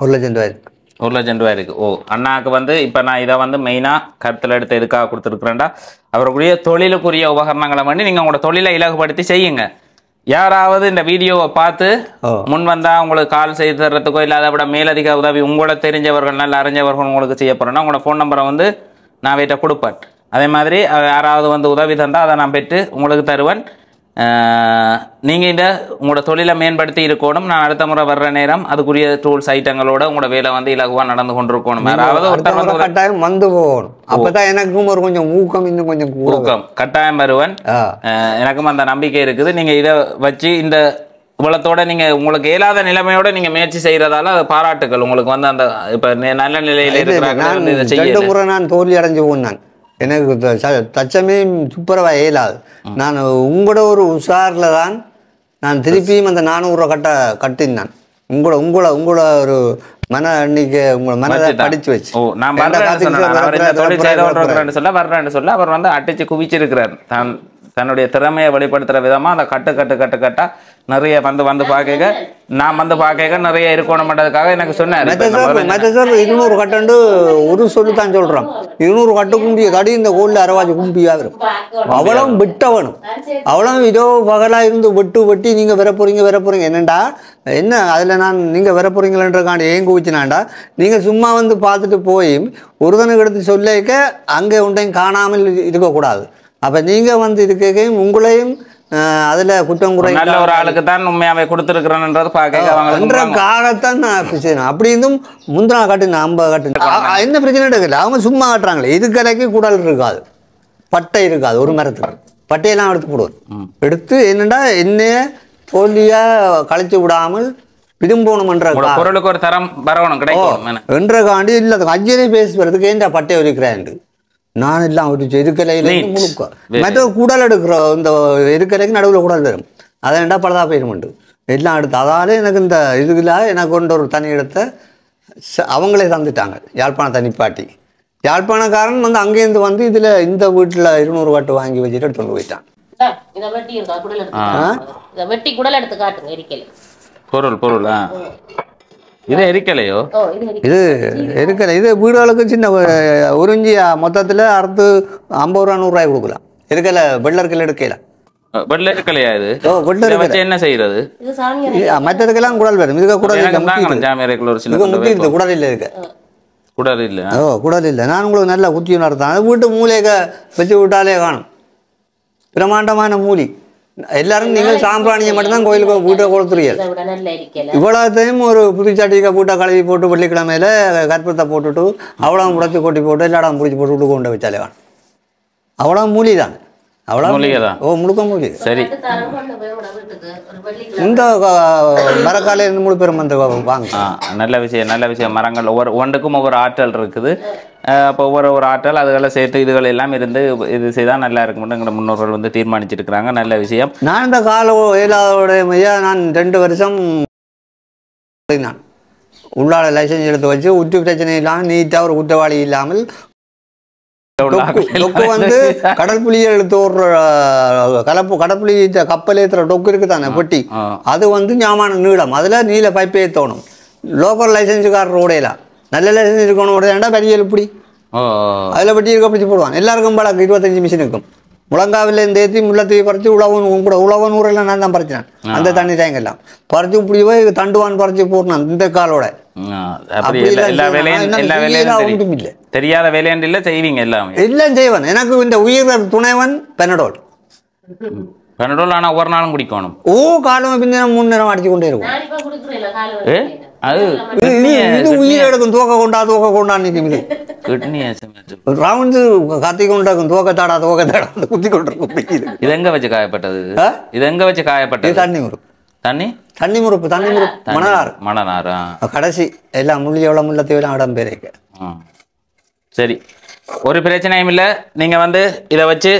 ஒரு லட்சம் ரூபாய் இருக்கு. அண்ணாவுக்கு வந்து இப்போ நான் இதை வந்து மெயினாக கருத்தில் எடுத்து எதுக்காக கொடுத்துருக்குறேன்டா, அவருக்குரிய தொழிலுக்குரிய உபகரணங்களை பண்ணி நீங்கள் உங்களோட தொழிலை இலகுபடுத்தி செய்யுங்க. யாராவது இந்த வீடியோவை பார்த்து முன் வந்தால் உங்களுக்கு கால் செய்து தர்றதுக்கோ இல்லை அதை விட மேலதிக உதவி உங்களோட தெரிஞ்சவர்கள் நல்ல அறிஞ்சவர்கள் உங்களுக்கு செய்ய போகிறேன்னா உங்களோட ஃபோன் நம்பரை வந்து நான் வீட்டை கொடுப்பேன். அதே மாதிரி யாராவது வந்து உதவி தந்தால் அதை நான் பெற்று உங்களுக்கு தருவேன். நீங்கள் இந்த உங்களோட தொழிலை மேம்படுத்தி இருக்கணும். நான் அடுத்த முறை வர்ற நேரம் அதுக்குரிய டூல்ஸ் ஐட்டங்களோட உங்களோட வேலை வந்து இலகுவாக நடந்து கொண்டிருக்கணும். யாராவது கட்டாயம் வந்து போகணும். அப்பதான் எனக்கும் ஒரு கொஞ்சம் ஊக்கம், இன்னும் கொஞ்சம் ஊக்கம் கட்டாயம் வருவேன். எனக்கும் அந்த நம்பிக்கை இருக்குது. நீங்க இதை வச்சு இந்த இவ்வளத்தோட நீங்க உங்களுக்கு இயலாத நிலைமையோட நீங்க முயற்சி செய்யறதால பாராட்டுகள் உங்களுக்கு வந்து அந்த இப்ப நல்ல நிலையில இருக்கிறாங்க. நான் தோல்வி அடைஞ்சு போனேன். எனக்கு தச்சமே துப்புரவாக இயலாது. நான் உங்களோட ஒரு உஷாரில் தான் நான் திருப்பியும் அந்த 400 ரூபா கட்டினான். உங்களோட ஒரு மன எண்ணிக்கை உங்களை மனதை படிச்சு வச்சு நான் வர்றேன்னு சொல்ல அவர் வந்து அடிச்சு குவிச்சிருக்கிறார். தன்னுடைய திறமையை வெளிப்படுத்துற விதமா அந்த கட்டா நிறைய வந்து பார்க்க நான் வந்து பார்க்க நிறைய இருக்கணும்ன்றதுக்காக எனக்கு சொன்னார். 200 கட்டு ஒரு சொல்லுதான் சொல்றான். 200 கட்டு கும்பிய தடி இந்த கோல்ல அரவாஜி கும்பியா இருக்கும். அவ்வளவு விட்டவனும் அவ்வளவு இதோ பகலா இருந்து வெட்டி நீங்க வர போறீங்க என்னண்டா என்ன அதுல நான் நீங்க வர போறீங்களன்றக்காண்டி ஏன் குவிச்சினாண்டா நீங்க சும்மா வந்து பார்த்துட்டு போய் ஒருதனுக்கு எடுத்து சொல்லிக்க அங்கே உண்டையும் காணாமல் இருக்கக்கூடாது. அப்ப நீங்க வந்து இதுக்கையும் உங்களையும் அதுல குற்றம் குறை நல்ல ஒரு ஆளுக்கு தான் உண்மையாவே கொடுத்துருக்கிறேன்ன்றது பார்க்கத்தான் நான் செய்யணும். அப்படி இருந்தும் முந்தினா காட்டுங்க 50 காட்டுங்க என்ன பிரச்சனை எடுக்கல. அவங்க சும்மா காட்டுறாங்களே இதுக்கரைக்கு கூடல் இருக்காது, பட்டை இருக்காது. ஒரு மரத்துக்கு பட்டையெல்லாம் எடுத்து போடுவோம். எடுத்து என்னண்டா என்னைய தோல்வியா கழிச்சு விடாமல் விரும்பணும்ன்ற பொருளுக்கு ஒரு தரம் வரணும் கிடைக்கும் என்ற காண்டி இல்லை அஜ்ஜனே பேசுறதுக்கு ஏன்டா பட்டையை ஒலிக்கிறேன் நான் எல்லாம் ஒரு எருக்கலையில முழுக்க மற்ற கூடல் எடுக்கிற இந்த எருக்கலைக்கு நடுவில் கூடல் வரும். அதை ஏன்டா பலதா போயிடுமெண்டு எல்லாம் எடுத்து அதால எனக்கு இந்த இதுல எனக்கு கொண்ட ஒரு தனி இடத்தை அவங்களே தந்துட்டாங்க. யாழ்ப்பாண தனிப்பாட்டி யாழ்ப்பாணக்காரன் வந்து அங்கேருந்து வந்து இதுல இந்த வீட்டுல 200 கட்டு வாங்கி வச்சுட்டு எடுத்து போயிட்டான். பொருள் இது எரிக்கலையோ? இது எரிக்கலை. இது வீடுகளுக்கு சின்ன உறிஞ்சி மொத்தத்தில் அறுத்து 50 ரூபா 100 ரூபாய் கொடுக்கலாம். இருக்கல வெள்ளர்கள் எடுக்கல. வெள்ள இருக்கலையா இது? என்ன செய்யறது? மற்றதுக்கெல்லாம் குடல் வரும். இதுக்கு குடல் இல்லை. குடல் இல்லை இருக்கு. குடல் இல்லை. குடல் இல்லை. நான் உங்களுக்கு நல்லா குத்தி நடத்தான். வீட்டு மூலையை வச்சு விட்டாலே காணும். பிரமாண்டமான மூலி. எல்லாரும் நீங்கள் சாம்பிராணியை மட்டும்தான் கோயிலுக்கு வீட்டை கொடுத்துருக்கீங்க. இவ்வளோத்தையும் ஒரு புதுச்சாட்டிக்க பூட்டை கழுவி போட்டு வெள்ளிக்கிழமையில கற்பூரத்தை போட்டுட்டு அவ்வளோ முடச்சி கொட்டி போட்டு எல்லா இடம் பிடிச்சி போட்டு கொண்டு வச்சாலே வேணும். அவ்வளோ மூலி தான். அவ்வளோ முழுக்க மூலி. சரி இந்த மரக்காலையிலிருந்து முழு பெரும் வந்து வாங்க. நல்ல விஷயம். மரங்கள் ஒன்றுக்கும் ஒவ்வொரு ஆற்றல் இருக்குது. அப்போ ஒவ்வொரு ஆற்றல் அதுகளை சேர்த்து இதுகள் எல்லாம் இருந்து இது செய்தால் நல்லா இருக்கும்னு எங்களை முன்னோர்கள் வந்து தீர்மானிச்சிருக்கிறாங்க. நல்ல விஷயம். நான் இந்த கால இயலாதோடைய மையா நான் 2 வருஷம் நான் உள்ளாட லைசன்ஸ் எடுத்து வச்சு உற்று பிரச்சனை இல்லாமல் நீட்டாக ஒரு குற்றவாளி இல்லாமல் டொக்கு வந்து கடல் புலியை எடுத்து ஒரு கடற்புலி கப்பல் ஏற்றுற டொக்கு இருக்கு தானே பெட்டி, அது வந்து ஞாபகம் நீளம். அதில் நீல பைப்பே ஏற்றணும். லோக்கல் லைசன்ஸுக்காரர் உடையலாம். நல்ல லைசன்ஸ் இருக்கணும் உடையாண்டா பெரிய எப்படி அதில் பெட்டி இருக்க பிடிச்சி போடுவான். எல்லாருக்கும் பழக்கம் 25 மிஷின் இருக்கும். முழங்காவில் இந்த ஏற்றி முள்ளத்தை பறித்து உழவன் ஊரில் நான் தான் பறிச்சினேன். அந்த தண்ணி தேங்க எல்லாம் பறிச்சு இப்படி போய் தண்டுவான் பறிச்சு போடணும் இந்த காலோட. தெரியாத வேலையாண்டு இல்லை செய்வீங்க எல்லாம் செய்வன். எனக்கு இந்த உயிர் துணைவன் பெனடோல். ஆனா ஒரு நாளும் குடிக்கணும். காலம் பின்ன 3 நேரம் அடிச்சு கொண்டே இருக்கும். இது உயிர் எடுக்கும். தூக்க கொண்டா நிற்கும். ரவுண்டு கத்தி கொண்டாக்கும். தூக்க தாடா குத்தி கொண்டிருக்கும். இது எங்க வச்சு காயப்பட்டது? தண்ணி முறுப்பு மணனாறு கடைசி எல்லாம் முள்ளி எவ்வளோ முள்ளத்தையும் இடம் பேருக்கு. சரி, ஒரு பிரச்சனையும் இல்லை. நீங்க வந்து இதை வச்சு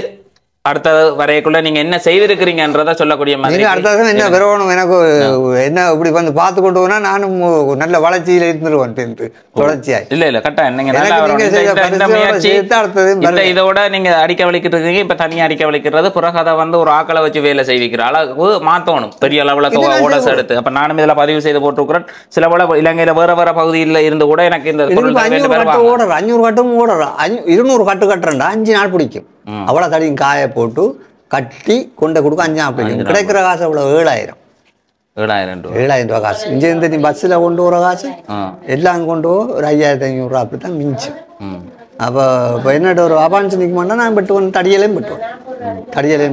அடுத்தது வரையக்குள்ள நீங்க என்ன செய்திருக்கிறீங்கன்றத சொல்லக்கூடிய மாதிரி அடுத்தது என்ன பெறணும். எனக்கு என்ன இப்படி வந்து பார்த்து கொண்டு போனா நானும் நல்ல வளர்ச்சியில இருந்துருவேன். தொடர்ச்சியா இல்ல கரெக்டா இதோட நீங்க அடிக்க வலிக்கிட்டு இருக்கீங்க. இப்ப தனியா அடிக்க வலிக்கிறது பிறகு அதை வந்து ஒரு ஆக்களை வச்சு வேலை செய்விக்கிற அளவு மாத்தணும். பெரிய அளவுல ஓடஸ் எடுத்து அப்ப நானும் இதுல பதிவு செய்து போட்டிருக்கிறேன். சில போல இலங்கையில வேற பகுதியில் இருந்து கூட எனக்கு இந்த 500 கட்டும் ஓடுற 200 கட்டு கட்டுறேன்டா 5 நாள் பிடிக்கும். அவ்வளோ தடியும் காய போட்டு கட்டி கொண்டு கொடுக்க 5 நாள் பிடிக்கும். கிடைக்கிற காசு அவ்வளோ 7,000 ரூபா காசு. இங்கேருந்து நீ பஸ்ஸில் கொண்டு வர காசு எல்லாம் கொண்டு ஒரு 5,500 ரூபா அப்படி தான் மிஞ்சும். அப்போ இப்போ என்னட்ட ஒரு அபான்ஸ் நிற்க மாட்டேன். நான் பெட்டுவேன். தடியலையும்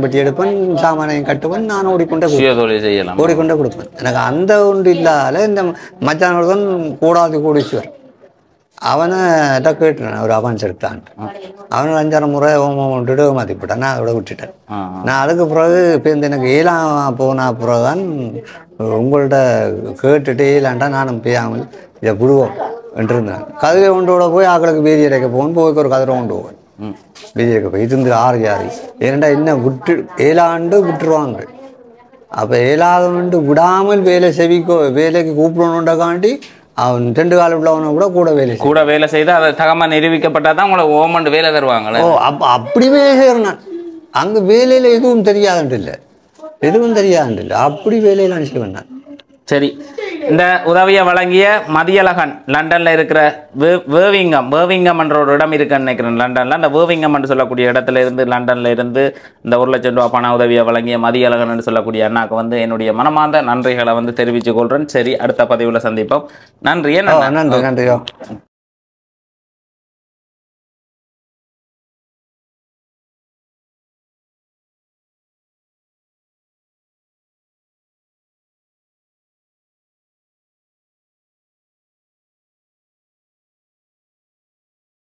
பெட்டி எடுப்பேன். சாமானையும் கட்டுவேன். நான் ஓடிக்கொண்டே கொடுப்பேன். எனக்கு அந்த ஒன்று இல்லாத இந்த மச்சானோட தான் கோடீஸ்வரர் அவனை கேட்டுறேன். ஒரு அவான்ஸ் எடுத்தான். அவனை 5-6 முறை விட்டுட்டு மாற்றிப்பட்டான். நான் அதோட விட்டுட்டேன். நான் அதுக்கு பிறகு இப்போ இந்த எனக்கு ஏலாம் போன பிறகுதான் உங்கள்கிட்ட கேட்டுட்டு ஏலாண்டா நானும் பேயாமல் இதை விடுவோம் என்றிருந்தேன். கதிரை ஒன்றோட போய் ஆக்களுக்கு வேதி அடைக்க போகணும். போய்க்கு ஒரு கதிரை கொண்டு போவேன். வெளியே போய் இருந்து 6 ஜாதி ஏன்னா என்ன விட்டு 7 ஆண்டு விட்டுருவாங்க. அப்போ 7வது ஆண்டு விடாமல் வேலைக்கு கூப்பிடணுன்றக்காண்டி அவன் 2 கால உள்ளவனை கூட வேலை செய்து அதை தகமாக நிரூபிக்கப்பட்டால் தான் உங்களை ஓமண்டு வேலை தருவாங்களே. அப்படி வேலை செய்கிறேன் நான். அங்கே வேலையில் எதுவும் தெரியாதுன்ட்டு இல்லை, அப்படி வேலையில் அனுப்பிச்சுவேன் நான். சரி, இந்த உதவியை வழங்கிய மதியழகன் லண்டனில் இருக்கிற வேர்விங்கம் என்ற ஒரு இடம் இருக்குன்னு நினைக்கிறேன் லண்டனில். அந்த வேர்விங்கம் என்று சொல்லக்கூடிய இடத்துல இருந்து லண்டனில் இருந்து இந்த 1 லட்சம் ரூபா பண உதவியை வழங்கிய மதியழகன் என்று சொல்லக்கூடிய அண்ணாக்கு வந்து என்னுடைய மனமார்ந்த நன்றிகளை வந்து தெரிவித்துக் கொள்கிறேன். சரி, அடுத்த பதிவில் சந்திப்போம். நன்றி. நன்றி.